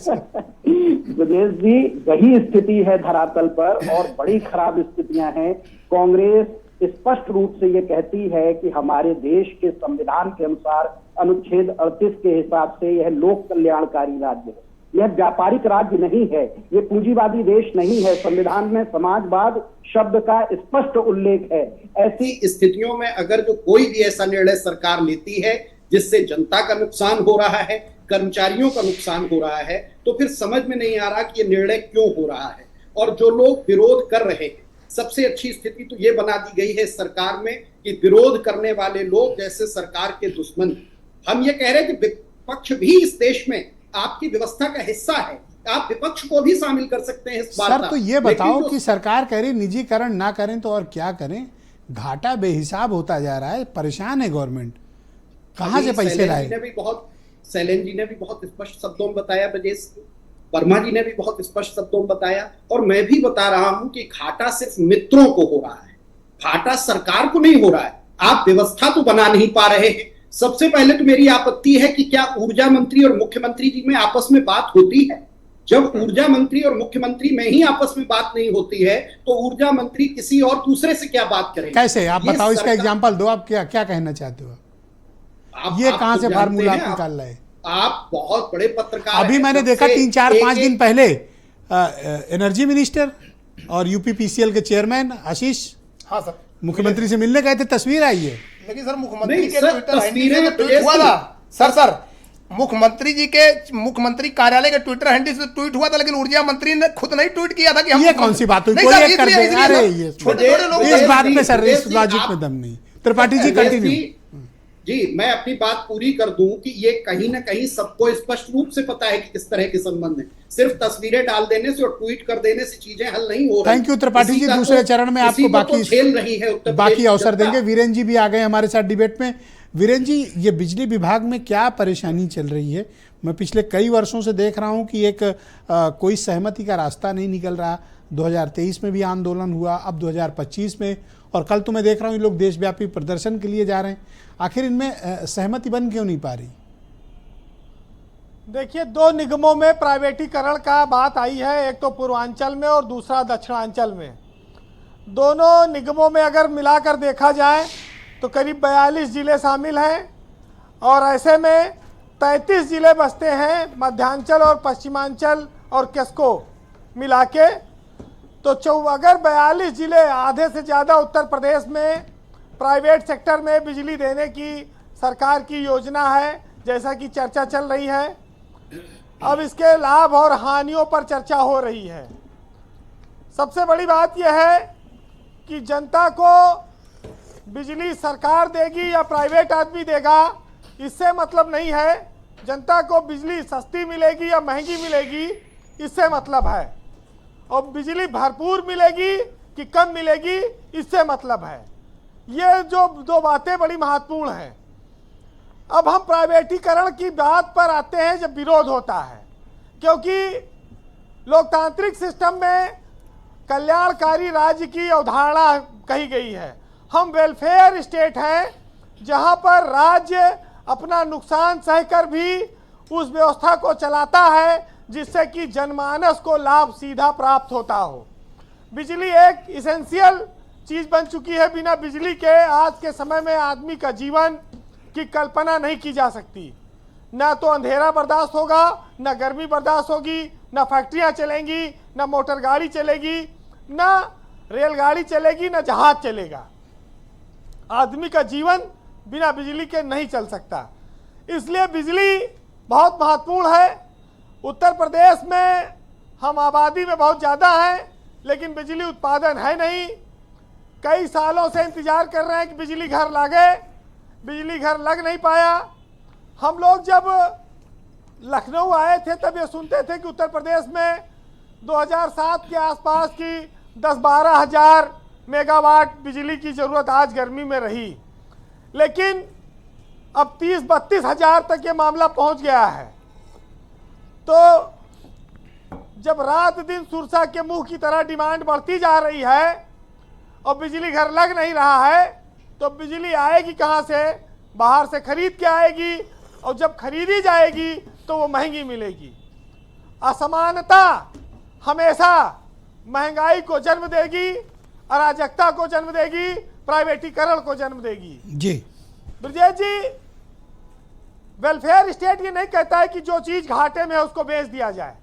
प्रदेश जी, वही स्थिति है धरातल पर और बड़ी खराब स्थितियां हैं। कांग्रेस स्पष्ट रूप से ये कहती है कि हमारे देश के संविधान के अनुसार अनुच्छेद 38 के हिसाब से यह लोक कल्याणकारी राज्य है, यह व्यापारिक राज्य नहीं है, ये पूंजीवादी देश नहीं है। संविधान में समाजवाद शब्द का स्पष्ट उल्लेख है। ऐसी स्थितियों में अगर जो कोई भी ऐसा निर्णय सरकार लेती है जिससे जनता का नुकसान हो रहा है, कर्मचारियों का नुकसान हो रहा है, तो फिर समझ में नहीं आ रहा कि ये निर्णय क्यों हो रहा है। और जो लोग विरोध कर रहे हैं, सबसे अच्छी स्थिति तो ये बना दी गई है सरकार में कि विरोध करने वाले लोग जैसे सरकार के दुश्मन। हम ये कह रहे हैं कि विपक्ष भी इस देश में आपकी व्यवस्था का हिस्सा है, आप विपक्ष को भी शामिल कर सकते हैं इस बात। सर तो ये बताओ कि सरकार कह रही निजीकरण ना करें तो और क्या करें? घाटा बेहिसाब होता जा रहा है, परेशान है गवर्नमेंट, कहां से पैसे लाए? शैलेंद्र जी ने भी बहुत स्पष्ट शब्दों में बताया, ब्रजेश वर्मा जी ने भी बहुत स्पष्ट शब्दों में बताया, और मैं भी बता रहा हूं कि घाटा सिर्फ मित्रों को हो रहा है, घाटा सरकार को नहीं हो रहा है। आप व्यवस्था तो बना नहीं पा रहे हैं। सबसे पहले तो मेरी आपत्ति है कि क्या ऊर्जा मंत्री और मुख्यमंत्री जी में आपस में बात होती है? जब ऊर्जा मंत्री और मुख्यमंत्री में ही आपस में बात नहीं होती है तो ऊर्जा मंत्री किसी और दूसरे से क्या बात करेंगे? कैसे? आप बताओ, इसका एग्जांपल दो। आप क्या क्या कहना चाहते हो? ये कहां से फार्मूला आप निकाल रहे हैं? आप बहुत बड़े पत्रकार। अभी मैंने देखा 3-4-5 दिन पहले एनर्जी मिनिस्टर और यूपीपीसीएल के चेयरमैन आशीष, हाँ सर, मुख्यमंत्री से मिलने गए थे, तस्वीर आई है। लेकिन सर मुख्यमंत्री के ट्विटर हैंडल से ट्वीट हुआ था सर मुख्यमंत्री कार्यालय के ट्विटर हैंडल से ट्वीट हुआ था, लेकिन ऊर्जा मंत्री ने खुद नहीं ट्वीट किया था कि हम। ये कौन सी बात हुई? कोई एक कर दे। अरे ये इस बात में सर, इस लॉजिक में दम नहीं। त्रिपाठी जी कंटिन्यू। जी, मैं अपनी बात पूरी कर दूं कि ये कहीं ना कहीं सबको स्पष्ट रूप से पता है कि किस तरह के संबंध है। सिर्फ तस्वीरें डाल देने से और ट्वीट कर देने से चीजें हल नहीं हो रही। Thank you Tripathi ji. दूसरे चरण में आपको बाकी अवसर देंगे। वीरेंद्र जी भी आ गए हमारे साथ डिबेट में। वीरेंद्र जी, ये बिजली विभाग में क्या परेशानी चल रही है? मैं पिछले कई वर्षों से देख रहा हूं कि एक कोई सहमति का रास्ता नहीं निकल रहा। 2023 में भी आंदोलन हुआ, अब 2025 में, और कल तो मैं देख रहा हूं ये लोग देशव्यापी प्रदर्शन के लिए जा रहे हैं। आखिर इनमें सहमति बन क्यों नहीं पा रही? देखिए, 2 निगमों में प्राइवेटीकरण का बात आई है, एक तो पूर्वांचल में और दूसरा दक्षिणांचल में। दोनों निगमों में अगर मिलाकर देखा जाए तो करीब 42 जिले शामिल हैं, और ऐसे में 33 जिले बसते हैं मध्यांचल और पश्चिमांचल और केस्को मिला के। तो अगर 42 जिले, आधे से ज़्यादा उत्तर प्रदेश में प्राइवेट सेक्टर में बिजली देने की सरकार की योजना है, जैसा कि चर्चा चल रही है। अब इसके लाभ और हानियों पर चर्चा हो रही है। सबसे बड़ी बात यह है कि जनता को बिजली सरकार देगी या प्राइवेट आदमी देगा, इससे मतलब नहीं है। जनता को बिजली सस्ती मिलेगी या महंगी मिलेगी, इससे मतलब है। और बिजली भरपूर मिलेगी कि कम मिलेगी, इससे मतलब है। ये जो 2 बातें बड़ी महत्वपूर्ण हैं। अब हम प्राइवेटीकरण की बात पर आते हैं जब विरोध होता है, क्योंकि लोकतांत्रिक सिस्टम में कल्याणकारी राज्य की अवधारणा कही गई है। हम वेलफेयर स्टेट हैं, जहां पर राज्य अपना नुकसान सहकर भी उस व्यवस्था को चलाता है जिससे कि जनमानस को लाभ सीधा प्राप्त होता हो। बिजली एक इसेंशियल चीज़ बन चुकी है। बिना बिजली के आज के समय में आदमी का जीवन की कल्पना नहीं की जा सकती। ना तो अंधेरा बर्दाश्त होगा, ना गर्मी बर्दाश्त होगी, ना फैक्ट्रियाँ चलेंगी, ना मोटर गाड़ी चलेगी, ना रेलगाड़ी चलेगी, ना जहाज चलेगा। आदमी का जीवन बिना बिजली के नहीं चल सकता। इसलिए बिजली बहुत महत्वपूर्ण है। उत्तर प्रदेश में हम आबादी में बहुत ज़्यादा हैं, लेकिन बिजली उत्पादन है नहीं। कई सालों से इंतजार कर रहे हैं कि बिजली घर लगे, बिजली घर लग नहीं पाया। हम लोग जब लखनऊ आए थे तब ये सुनते थे कि उत्तर प्रदेश में 2007 के आसपास की 10-12 हज़ार मेगावाट बिजली की ज़रूरत आज गर्मी में रही, लेकिन अब 30-32 हज़ार तक ये मामला पहुंच गया है। तो जब रात दिन सुरसा के मुंह की तरह डिमांड बढ़ती जा रही है और बिजली घर लग नहीं रहा है, तो बिजली आएगी कहाँ से? बाहर से खरीद के आएगी, और जब खरीदी जाएगी तो वो महंगी मिलेगी। असमानता हमेशा महंगाई को जन्म देगी, अराजकता को जन्म देगी, प्राइवेटीकरण को जन्म देगी। जी ब्रजेश जी, वेलफेयर स्टेट ये नहीं कहता है कि जो चीज घाटे में है उसको बेच दिया जाए।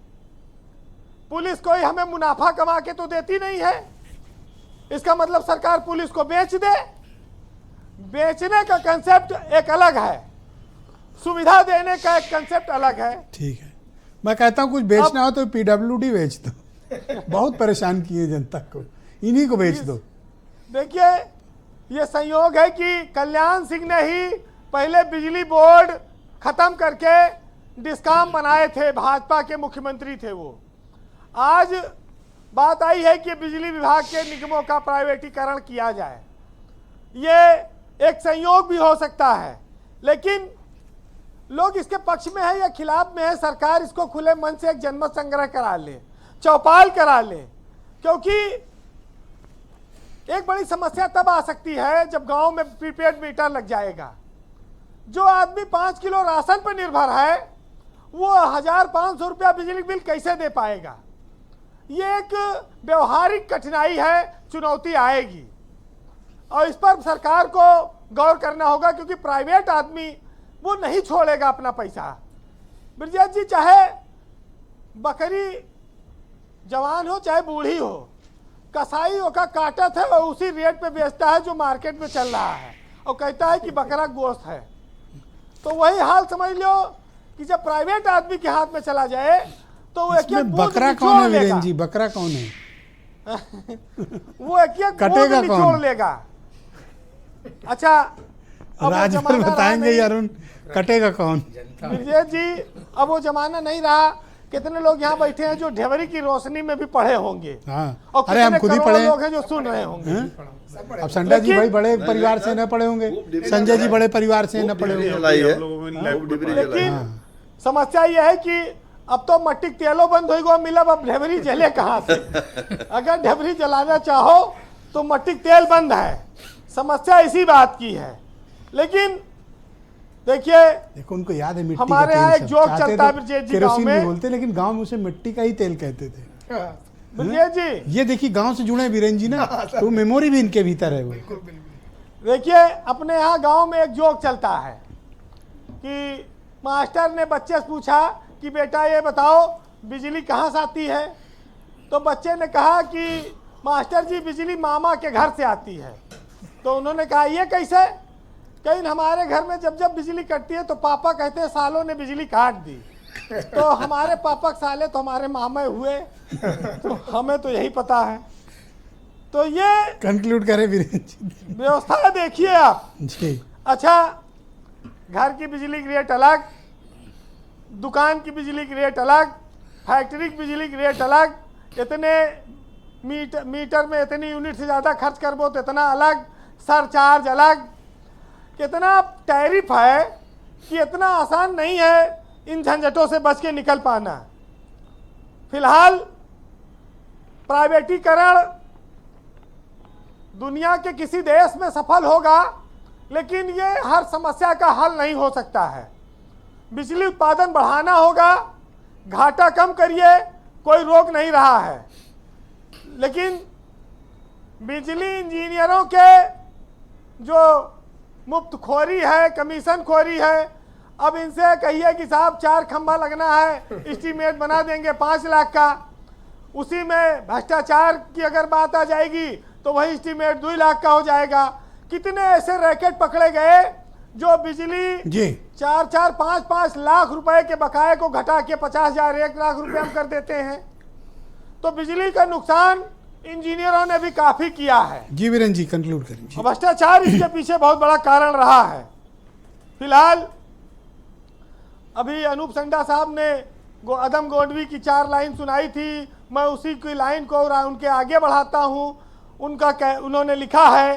पुलिस कोई हमें मुनाफा कमा के तो देती नहीं है, इसका मतलब सरकार पुलिस को बेच दे। बेचने का कंसेप्ट एक अलग है, सुविधा देने का एक कंसेप्ट अलग है। ठीक है, मैं कहता हूँ कुछ बेचना हो तो पीडब्ल्यूडी बेच दो। बहुत परेशान किए जनता को, इन्हीं को बेच दो। देखिए, ये संयोग है कि कल्याण सिंह ने ही पहले बिजली बोर्ड खत्म करके डिस्काम बनाए थे, भाजपा के मुख्यमंत्री थे वो। आज बात आई है कि बिजली विभाग के निगमों का प्राइवेटीकरण किया जाए। ये एक संयोग भी हो सकता है, लेकिन लोग इसके पक्ष में है या खिलाफ में है, सरकार इसको खुले मन से एक जनमत संग्रह करा ले, चौपाल करा ले। क्योंकि एक बड़ी समस्या तब आ सकती है जब गांव में प्रीपेड मीटर लग जाएगा। जो आदमी 5 किलो राशन पर निर्भर है वो 1500 रुपया बिजली बिल कैसे दे पाएगा? ये एक व्यवहारिक कठिनाई है, चुनौती आएगी, और इस पर सरकार को गौर करना होगा, क्योंकि प्राइवेट आदमी वो नहीं छोड़ेगा अपना पैसा। ब्रजेश जी, चाहे बकरी जवान हो चाहे बूढ़ी हो, कसाई का काटत है और उसी रेट पे बेचता है जो मार्केट में चल रहा है, और कहता है कि बकरा गोश्त है। तो वही हाल समझ लो कि जब प्राइवेट आदमी के हाथ में चला जाए तो वो एक बकरा कौन है वीरेंद्र जी? बकरा कौन है? वो एक कटेगा कौन? छोड़ लेगा। अच्छा, राजभर बताएंगे यार, उन कटेगा कौन? विजय जी, अब वो जमाना नहीं रहा। कितने लोग यहाँ बैठे हैं जो ढेवरी की रोशनी में भी पढ़े होंगे। हाँ। और अरे हम खुद ही पढ़े लोग हैं जो सुन रहे होंगे। अब संडा जी भाई बड़े परिवार से न पढ़े होंगे, संजय जी बड़े परिवार से न पढ़े होंगे। लेकिन समस्या यह है कि अब तो मट्टी तेलो बंद हो गो मिला, अब ढेवरी जले कहाँ से? अगर ढेवरी जलाना चाहो तो मट्टी तेल बंद है। समस्या इसी बात की है। लेकिन देखिए, देखो उनको याद है मिट्टी हमारे यहाँ एक जोक चलता है ब्रजेश जी, गाँव में बोलते, लेकिन गांव में उसे मिट्टी का ही तेल कहते थे। ब्रजेश जी, ये देखिए गांव से जुड़े वीरेंद्र जी ना, तो मेमोरी भी इनके भीतर है वो। देखिए, अपने यहाँ गांव में एक जोक चलता है कि मास्टर ने बच्चे से पूछा कि बेटा ये बताओ बिजली कहाँ से आती है? तो बच्चे ने कहा कि मास्टर जी बिजली मामा के घर से आती है। तो उन्होंने कहा ये कैसे? कहीं हमारे घर में जब जब बिजली कटती है तो पापा कहते हैं सालों ने बिजली काट दी। तो हमारे पापा साले तो हमारे मामा हुए, तो हमें तो यही पता है। तो ये कंक्लूड करें वीरेंद्र जी, व्यवस्था देखिए आप जी। अच्छा, घर की बिजली की रेट अलग, दुकान की बिजली की रेट अलग, फैक्ट्री की बिजली की रेट अलग, इतने मीटर में इतनी यूनिट से ज़्यादा खर्च करबो तो इतना अलग, सरचार्ज अलग। कितना टैरिफ है कि इतना आसान नहीं है इन झंझटों से बच के निकल पाना। फिलहाल प्राइवेटीकरण दुनिया के किसी देश में सफल होगा, लेकिन ये हर समस्या का हल नहीं हो सकता है। बिजली उत्पादन बढ़ाना होगा, घाटा कम करिए, कोई रोक नहीं रहा है। लेकिन बिजली इंजीनियरों के जो मुफ्त खोरी है, कमीशन खोरी है, अब इनसे कहिए कि साहब 4 खंभा लगना है, एस्टीमेट बना देंगे 5 लाख का। उसी में भ्रष्टाचार की अगर बात आ जाएगी तो वही एस्टीमेट 2 लाख का हो जाएगा। कितने ऐसे रैकेट पकड़े गए जो बिजली जी 4-4, 5-5 लाख रुपए के बकाये को घटा के 50,000, 1 लाख रुपए हम कर देते हैं। तो बिजली का नुकसान इंजीनियरों ने भी काफी किया है। जी वीरेंद्र जी, कंक्लूड करें। भ्रष्टाचार इसके पीछे बहुत बड़ा कारण रहा है। फिलहाल अभी अनूप संडा साहब ने अदम गोंडवी की 4 लाइन सुनाई थी, मैं उसी की लाइन को उनके आगे बढ़ाता हूँ। उन्होंने लिखा है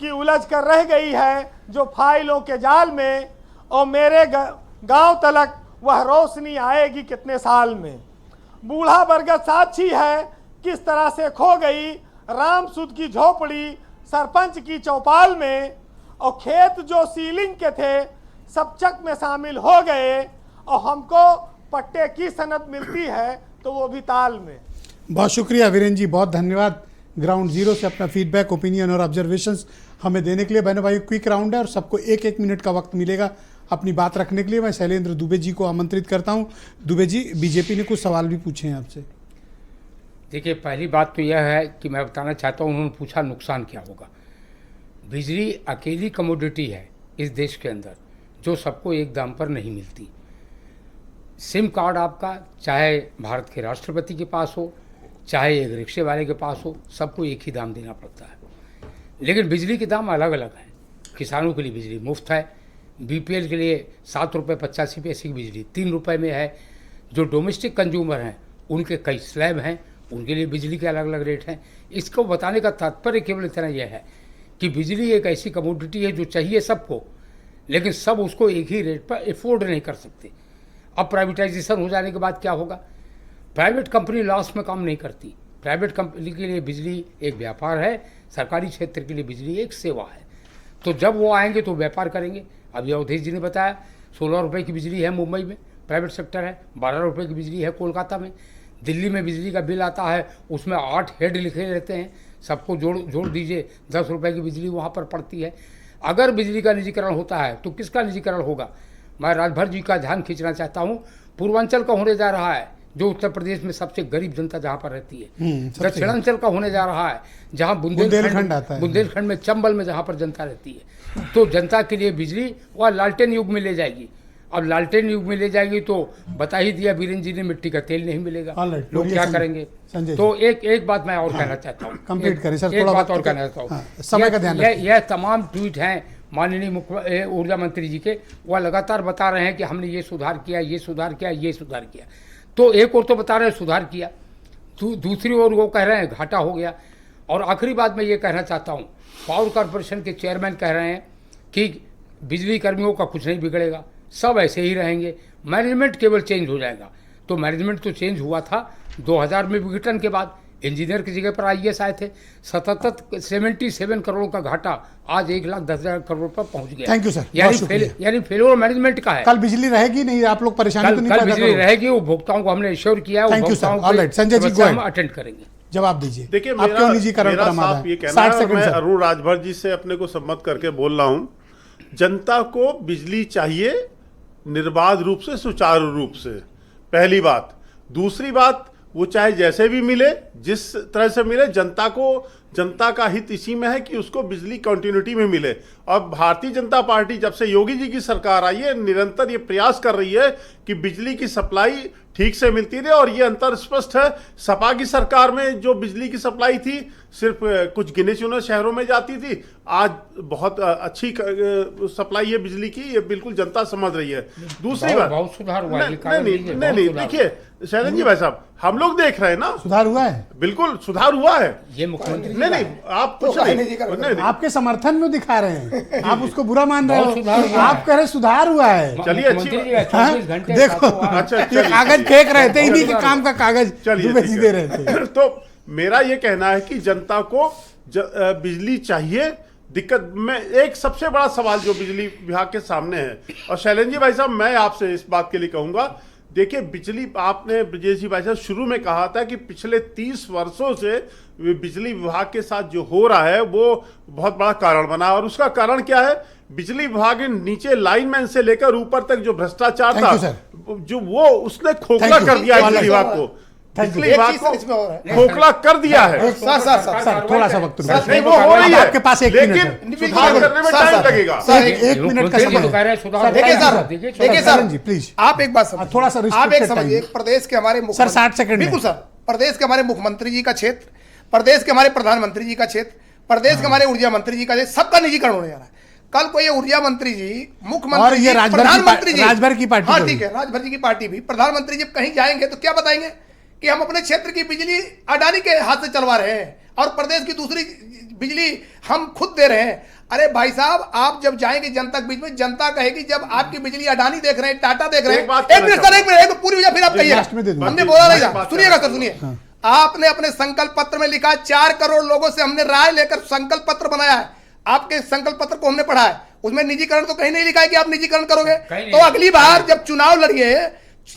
कि उलझ कर रह गई है जो फाइलों के जाल में, और मेरे गांव तलक वह रोशनी आएगी कितने साल में। बूढ़ा बरगद साक्षी है किस तरह से खो गई राम सुद की झोपड़ी सरपंच की चौपाल में, और खेत जो सीलिंग के थे सब चक में शामिल हो गए, और हमको पट्टे की सनद मिलती है तो वो भी ताल में। बहुत शुक्रिया वीरेंद्र जी, बहुत धन्यवाद ग्राउंड जीरो से अपना फीडबैक, ओपिनियन और ऑब्जर्वेशंस हमें देने के लिए। बहनों भाई, क्विक राउंड है और सबको 1-1 मिनट का वक्त मिलेगा अपनी बात रखने के लिए। मैं शैलेंद्र दुबे जी को आमंत्रित करता हूं। दुबे जी, बीजेपी ने कुछ सवाल भी पूछे हैं आपसे। देखिए, पहली बात तो यह है कि मैं बताना चाहता हूँ, उन्होंने पूछा नुकसान क्या होगा। बिजली अकेली कमोडिटी है इस देश के अंदर जो सबको एक दाम पर नहीं मिलती। सिम कार्ड आपका चाहे भारत के राष्ट्रपति के पास हो, चाहे एक रिक्शे वाले के पास हो, सबको एक ही दाम देना पड़ता है। लेकिन बिजली के दाम अलग अलग हैं। किसानों के लिए बिजली मुफ्त है, बीपीएल के लिए 7 रुपये 85 पैसे की बिजली 3 रुपये में है। जो डोमेस्टिक कंज्यूमर हैं उनके कई स्लैब हैं, उनके लिए बिजली के अलग अलग रेट हैं। इसको बताने का तात्पर्य केवल इतना यह है कि बिजली एक ऐसी कमोडिटी है जो चाहिए सबको, लेकिन सब उसको एक ही रेट पर एफोर्ड नहीं कर सकते। अब प्राइवेटाइजेशन हो जाने के बाद क्या होगा? प्राइवेट कंपनी लॉस में काम नहीं करती। प्राइवेट कंपनी के लिए बिजली एक व्यापार है, सरकारी क्षेत्र के लिए बिजली एक सेवा है। तो जब वो आएंगे तो व्यापार करेंगे। अभी अवधेश जी ने बताया 16 रुपये की बिजली है मुंबई में, प्राइवेट सेक्टर है। 12 रुपये की बिजली है कोलकाता में। दिल्ली में बिजली का बिल आता है, उसमें 8 हेड लिखे रहते हैं, सबको जोड़ दीजिए, 10 रुपये की बिजली वहाँ पर पड़ती है। अगर बिजली का निजीकरण होता है तो किसका निजीकरण होगा? मैं राजभर जी का ध्यान खींचना चाहता हूँ। पूर्वांचल का होने जा रहा है, जो उत्तर प्रदेश में सबसे गरीब जनता जहाँ पर रहती है। दक्षिणांचल का होने जा रहा है, जहाँ बुंदेलखंड में, चंबल में जहाँ पर जनता रहती है। तो जनता के लिए बिजली वह लालटेन युग में ले जाएगी। अब लालटेन युग में ले जाएगी तो बता ही दिया वीरेंद्र जी ने, मिट्टी का तेल नहीं मिलेगा, लोग क्या करेंगे? तो एक बात मैं और कहना चाहता हूँ, कंप्लीट करें सर, एक बात और कहना चाहता हूँ। समय का ध्यान रखिए। यह तमाम ट्वीट हैं माननीय ऊर्जा मंत्री जी के, वह लगातार बता रहे हैं कि हमने ये सुधार किया, ये सुधार किया, ये सुधार किया। तो एक और तो बता रहे हैं सुधार किया, दूसरी ओर वो कह रहे हैं घाटा हो गया। और आखिरी बात मैं ये कहना चाहता हूँ, पावर कॉरपोरेशन के चेयरमैन कह रहे हैं कि बिजली कर्मियों का कुछ नहीं बिगड़ेगा, सब ऐसे ही रहेंगे, मैनेजमेंट केवल चेंज हो जाएगा। तो मैनेजमेंट तो चेंज हुआ था 2000 में विघटन के बाद, इंजीनियर की जगह पर आईएएस आए थे। 77 करोड़ का घाटा आज 1,10,000 करोड़ पर पहुंच गया। थैंक यू सर, यानी फेलियर मैनेजमेंट का है। कल बिजली रहेगी नहीं, आप लोग परेशानी तो नहीं? कल बिजली रहेगी, उपभोक्ताओं को हमने एश्योर किया है। Thank you sir, alright. Sanjay ji हम अटेंड करेंगे, जवाब दीजिए। देखिए, आप क्यों निजीकरण पर आमादा हैं? ये कहना है, मैं अरुण राजभर जी से अपने को सम्मत करके बोल रहा हूं, जनता को बिजली चाहिए निर्बाध रूप से, सुचारू रूप से, पहली बात। दूसरी बात, वो चाहे जैसे भी मिले, जिस तरह से मिले, जनता का हित इसी में है कि उसको बिजली कंटिन्यूटी में मिले। और भारतीय जनता पार्टी जब से योगी जी की सरकार आई है, निरंतर ये प्रयास कर रही है कि बिजली की सप्लाई ठीक से मिलती रहे। और ये अंतर स्पष्ट है, सपा की सरकार में जो बिजली की सप्लाई थी सिर्फ कुछ गिने चुने शहरों में जाती थी, आज बहुत अच्छी सप्लाई है बिजली की, ये बिल्कुल जनता समझ रही है। दूसरी बात, बहुत सुधार हुआ है। नहीं, देखिए शैलेंद्र जी भाई साहब, हम लोग देख रहे हैं ना, सुधार हुआ है, बिल्कुल सुधार हुआ है। ये मुख्यमंत्री नहीं, आप कुछ नहीं, आपके समर्थन में दिखा रहे हैं, आप उसको बुरा मान रहे हो। आप कह रहे सुधार हुआ है। चलिए, अच्छी देखो, अच्छा, कागज फेंक रहे थे, इन्हीं के काम का कागज दे रहे थे। तो मेरा ये कहना है कि जनता को बिजली चाहिए। दिक्कत में एक सबसे बड़ा सवाल जो बिजली विभाग के सामने है, और शैलेंद्र जी भाई साहब मैं आपसे इस बात के लिए कहूंगा, देखिए बिजली, आपने ब्रजेश जी भाई साहब शुरू में कहा था कि पिछले 30 वर्षों से बिजली विभाग के साथ जो हो रहा है वो बहुत बड़ा कारण बना। और उसका कारण क्या है? बिजली विभाग नीचे लाइनमैन से लेकर ऊपर तक जो भ्रष्टाचार था, जो वो उसने खोखला कर दिया है बिजली विभाग को। बिजली विभाग को खोखला कर दिया है। सर थोड़ा सा वक्त नहीं, वो हो रही है, आपके पास एक लेकिन सुधार करने में टाइम लगेगा। एक मिनट का समय। देखिए सर जी प्लीज, आप एक बात समझिए, थोड़ा सा आप एक समझिए, प्रदेश के हमारे सर 60 सेकंड, बिल्कुल सर, प्रदेश के हमारे मुख्यमंत्री जी का क्षेत्र, प्रदेश के हमारे प्रधानमंत्री जी का क्षेत्र, प्रदेश के हमारे ऊर्जा मंत्री जी का क्षेत्र, सबका निजीकरण होने जा रहा है। कल को ये ऊर्जा मंत्री जी, और मुख्यमंत्री ये जी, राजभर प्रधानमंत्री जी, राजभर की पार्टी हाँ को ठीक भी। है, राजभर जी की पार्टी भी, प्रधानमंत्री जब कहीं जाएंगे तो क्या बताएंगे कि हम अपने क्षेत्र की बिजली अडानी के हाथ से चलवा रहे हैं और प्रदेश की दूसरी बिजली हम खुद दे रहे हैं। अरे भाई साहब, आप जब जाएंगे जनता के बीच में, जनता कहेगी जब आपकी बिजली अडानी देख रहे हैं, टाटा देख रहे हैं। एक मिनट सर, एक मिनट पूरी वजह फिर आप कहिएगा, हमने बोला नहीं था, सुनिएगा सर, सुनिए। आपने अपने संकल्प पत्र में लिखा 4 करोड़ लोगों से हमने राय लेकर संकल्प पत्र बनाया है। आपके संकल्प पत्र को हमने पढ़ा है, उसमें निजीकरण तो कहीं नहीं लिखा है कि आप निजीकरण करोगे। तो अगली बार जब चुनाव लड़िए,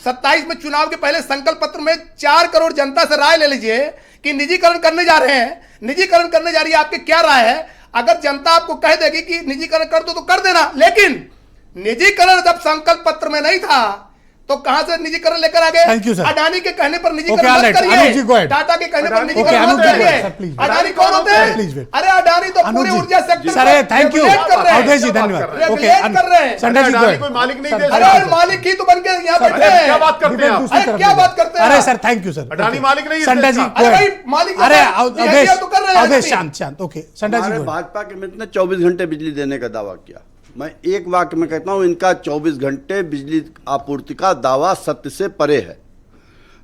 27 में चुनाव के पहले संकल्प पत्र में 4 करोड़ जनता से राय ले लीजिए कि निजीकरण करने जा रहे हैं, निजीकरण करने जा रही है, आपकी क्या राय है। अगर जनता आपको कह देगी कि निजीकरण कर दो तो कर देना, लेकिन निजीकरण जब संकल्प पत्र में नहीं था तो कहां से निजीकरण लेकर आ Thank you, गए। sir. अडानी के कहने पर निजीकरण all मत right. करिए, अनुज जी, go ahead. टाटा के कहने पर Okay, निजीकरण अनुज मत जी, go करिए। ahead, sir, please. अडानी कौन होते हैं? Please wait. अरे अडानी तो अनुज पूरे जी, ऊर्जा sector sir thank you, regulate कर रहे हैं। अवधेश जी धन्यवाद। Regulate कर रहे हैं। संडा जी को अडानी कोई मालिक नहीं दे अरे सकता। मालिक ही तो बन के यहाँ बैठे हैं। क्या बात करते हैं आप? अरे क्या बात करते हैं अरे आप? Sir thank you sir. Adani मालिक नहीं है संडा जी देश का। go अरे ahead. भाई मालिक अरे तो अवधेश तो कर रहे हैं अवधेश आदमी। शांत शांत ओके संडा जी हमारे go ahead. भाजपा के मित्र ने 24 घंटे बिजली देने का दावा किया। मैं एक वाक्य में कहता हूं, इनका 24 घंटे बिजली आपूर्ति का दावा सत्य से परे है।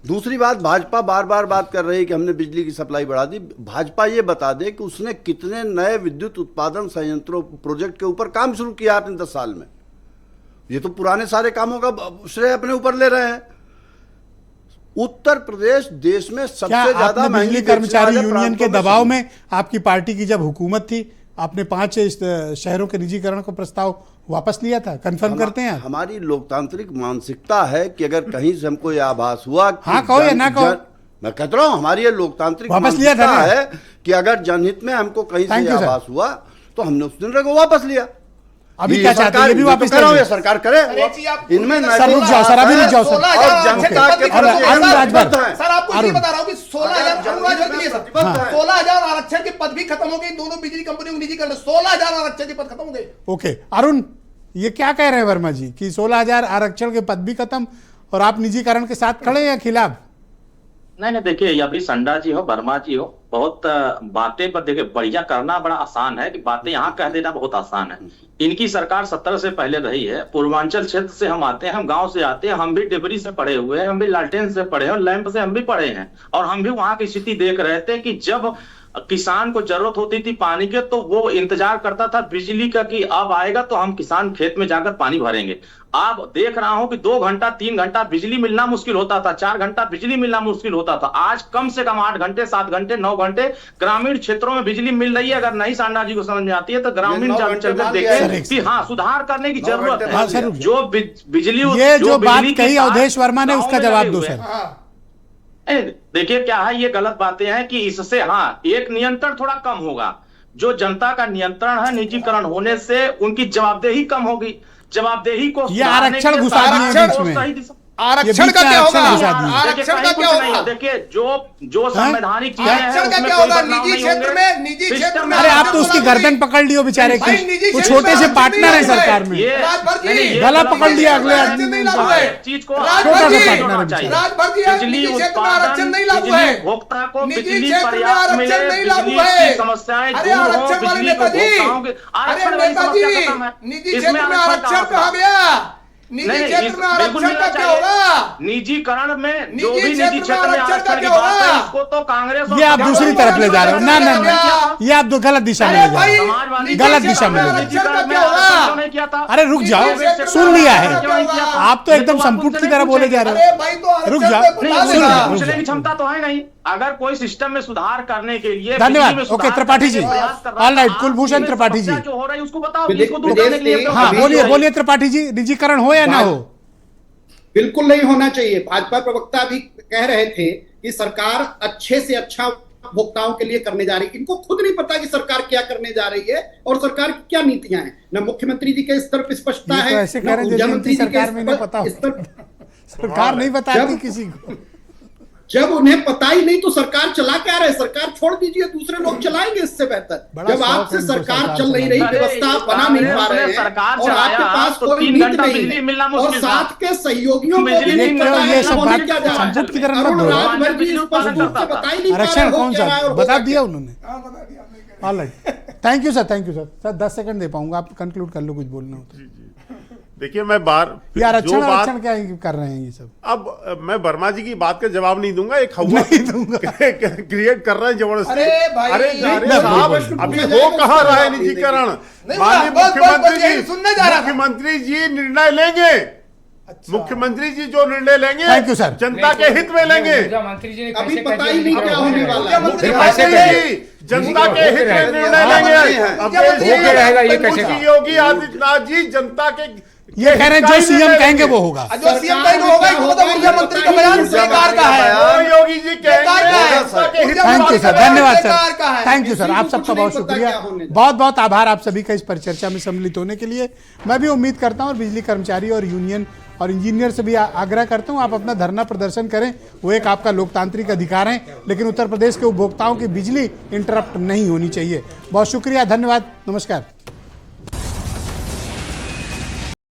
दूसरी बात, भाजपा बार बार बात कर रही है कि हमने बिजली की सप्लाई बढ़ा दी। भाजपा ये बता दे कि उसने कितने नए विद्युत उत्पादन संयंत्रों प्रोजेक्ट के ऊपर काम शुरू किया आपने 10 साल में। ये तो पुराने सारे कामों का श्रेय अपने ऊपर ले रहे हैं। उत्तर प्रदेश देश में क्या सबसे ज्यादा आपने महंगी बिजली बेचने कर्मचारी वाले यूनियन के प्रांतों में दबाव से- में आपकी पार्टी की जब हुकूमत थी, आपने 5 शहरों के निजीकरण का प्रस्ताव वापस लिया था? कंफर्म करते हैं आप? हमारी लोकतांत्रिक मानसिकता है कि अगर कहीं से हमको यह आभास हुआ कि हाँ कहो या ना कहो। मैं कहता रहा हूं, हमारी ये लोकतांत्रिक वापस लिया था मानसिकता ना? है कि अगर जनहित में हमको कहीं Thank से you, यह sir. आभास हुआ तो हमने उस दिन को वापस लिया। अभी क्या चाहते हैं? ये भी वापस कर रहा हूं, ले ये सरकार करे। अरे जी, आप इनमें सर रुक जाओ सर, अभी रुक जाओ सर। 16,000 और जनता के आरक्षण प्रति अरुण राजभर। सर आपको इसलिए बता रहा हूँ कि 16,000 हाँ। 16,000 आरक्षण के पद भी खत्म हो गए। दोनों बिजली कंपनियों को निजीकरण, 16,000 आरक्षण के पद खत्म हो गए। ओके अरुण, ये क्या कह रहे हैं वर्मा जी कि 16,000 आरक्षण के पद भी खत्म और आप निजीकरण के साथ खड़े हैं या खिलाफ? नहीं देखिए, ये अभी संडा जी हो, वर्मा जी हो, बहुत बातें पर देखिए बढ़िया करना बड़ा आसान है कि बातें यहाँ कह देना बहुत आसान है। इनकी सरकार 17 से पहले रही है। पूर्वांचल क्षेत्र से हम आते हैं, हम गांव से आते हैं, हम भी डिबरी से पढ़े हुए हैं, हम भी लालटेन से पढ़े हैं और लैंप से हम भी पढ़े हैं। और हम भी वहां की स्थिति देख रहे थे कि जब किसान को जरूरत होती थी पानी के तो वो इंतजार करता था बिजली का कि अब आएगा तो हम किसान खेत में जाकर पानी भरेंगे। अब देख रहा हूं कि 2 घंटा 3 घंटा बिजली मिलना मुश्किल होता था, 4 घंटा बिजली मिलना मुश्किल होता था। आज कम से कम 8 घंटे 7 घंटे 9 घंटे ग्रामीण क्षेत्रों में बिजली मिल रही है। अगर नहीं सांडा जी को समझ में आती है तो ग्रामीण चलकर देखें कि हाँ सुधार करने की जरूरत है। जो बिजली ये जो बात कही अवधेश वर्मा ने उसका जवाब दो सर। देखिए क्या है, ये गलत बातें हैं कि इससे हाँ एक नियंत्रण थोड़ा कम होगा। जो जनता का नियंत्रण है निजीकरण होने से उनकी जवाबदेही कम होगी। जवाबदेही को ये आरक्षण घुसा दिए बीच में। आरक्षण का क्या होगा? आरक्षण का क्या होगा? देखिए जो संवैधानिक चीजें हैं आरक्षण का क्या होगा? निजी क्षेत्र में, निजी क्षेत्र में अरे आप तो उसकी गर्दन पकड़ लियो बेचारे की, वो छोटे से पार्टनर है सरकार में, गला पकड़ लिया अगले आदमी चीज को राजभर जी निजी क्षेत्र में आरक्षण नहीं लागू है। उपभोक्ता को निजी बिजली क्षेत्र में पर्याप्त मिले, आरक्षण नहीं लागू बिजली है। की समस्याएं अरे दूर हो, आरक्षण वाले बिजली को नेता जी, उपभोक्ताओं के अरे आरक्षण वाली नेता समस्या जी, खत्म है। निजी क्षेत्र में आरक्षण कहा गया? निजी क्षेत्र में आरक्षण का क्या होगा? निजीकरण में जो भी निजी निजी क्षेत्र में आरक्षण की क्या बात है होगा? इसको तो कांग्रेस और ये आप दूसरी तरफ ले जा रहे हो। ना ना ना, ये आप तो गलत दिशा में ले जा रहे हो, समाजवादी गलत दिशा में ले जा रहे आरक्षण का क्या आरक्षण होगा? क्यों नहीं किया था? हो। अरे रुक जाओ, सुन लिया है, आप तो एकदम संपुट की तरह बोले जा रहे अरे हो। भाई तो रुक आरक्षण जाओ, पे नहीं, बता सुन देना। लो, रुक पूछने जाओ। की क्षमता तो है नहीं। अगर कोई सिस्टम में सुधार करने के लिए धन्यवाद। बिजली में सुधार ओके, त्रिपाठी करने जी। के प्रयास कर रहा है, ऑल राइट, आप कुलभूषण में त्रिपाठी समस्या जी। जो हो रहा है उसको बताओ, विदेश- इसको दूर के लिए विदेश हाँ अभी बोलिए जो- बोलिए त्रिपाठी जी, निजीकरण हो या ना हो? बिल्कुल नहीं होना चाहिए। भाजपा प्रवक्ता भी कह रहे थे कि सरकार अच्छे से अच्छा उपभोक्ताओं के लिए करने जा रही है। इनको खुद नहीं पता कि सरकार क्या करने जा रही है और सरकार की क्या नीतियां हैं। न मुख्यमंत्री जी के स्तर पर स्पष्टता ये तो है, ऐसे न कह रहे हैं ऊर्जा जैसे मंत्री इनकी जी के सरकार में नहीं पता हो। स्तर। सरकार नहीं बताती जब- किसी को। जब उन्हें पता ही नहीं तो सरकार चला क्या रहे? सरकार छोड़ दीजिए, दूसरे लोग चलाएंगे इससे बेहतर। बड़ा जब शौक आपसे है इनको सरकार सरकार चल नहीं रही, चलाने व्यवस्था अरे, बना नहीं पा रहे हैं सरकार और चलाया आपके पास तो कोई 3 नीति घंटा नहीं बिजली है मिलना और मुश्किल था। साथ के सहयोगियों को भी बिजली नहीं नहीं पता मिला, है ये सब कौन बात क्या जा रहा है। संपुट की तरह मत अरुण बोलो। राजभर जी स्पष्ट रूप से बता ही नहीं पा रहे आरक्षण हो कौन क्या सा रहा है और बता होगा दिया क्या। उन्होंने? All right. Thank you sir, thank you sir. Sir 10 second दे पाऊंगा, आप कंक्लूड कर लो कुछ बोलना हो तो। देखिए मैं बार यार जो बात आरक्षण क्या कर रहे हैं ये सब। अब मैं वर्मा जी की बात का जवाब नहीं दूंगा, एक हवा क्रिएट कर रहे हैं जबरदस्ती। अरे भाई, अरे नहीं, साहब अभी हो कहाँ रहा है निजीकरण? माननीय मुख्यमंत्री जी निर्णय लेंगे। मुख्यमंत्री जी जो निर्णय लेंगे, थैंक यू सर, जनता के हित में लेंगे। मंत्री जी ने अभी पता ही नहीं क्या होने वाला है। जनता के हित में निर्णय लेंगे। अब योगी आदित्यनाथ जी जनता के ये कह रहे हैं जो सीएम कहेंगे वो होगा। जो सीएम कहेंगे वो होगा, वो तो मुख्यमंत्री का बयान सरकार का है। योगी जी कहेंगे। थैंक यू सर, धन्यवाद सर, थैंक यू सर, आप सबका बहुत शुक्रिया, बहुत बहुत आभार आप सभी का इस परिचर्चा में सम्मिलित होने के लिए। मैं भी उम्मीद करता हूँ और बिजली कर्मचारी और यूनियन और इंजीनियर से भी आग्रह करता हूँ, आप अपना धरना प्रदर्शन करें, वो एक आपका लोकतांत्रिक अधिकार है, लेकिन उत्तर प्रदेश के उपभोक्ताओं की बिजली इंटरप्ट नहीं होनी चाहिए। बहुत शुक्रिया, धन्यवाद, नमस्कार।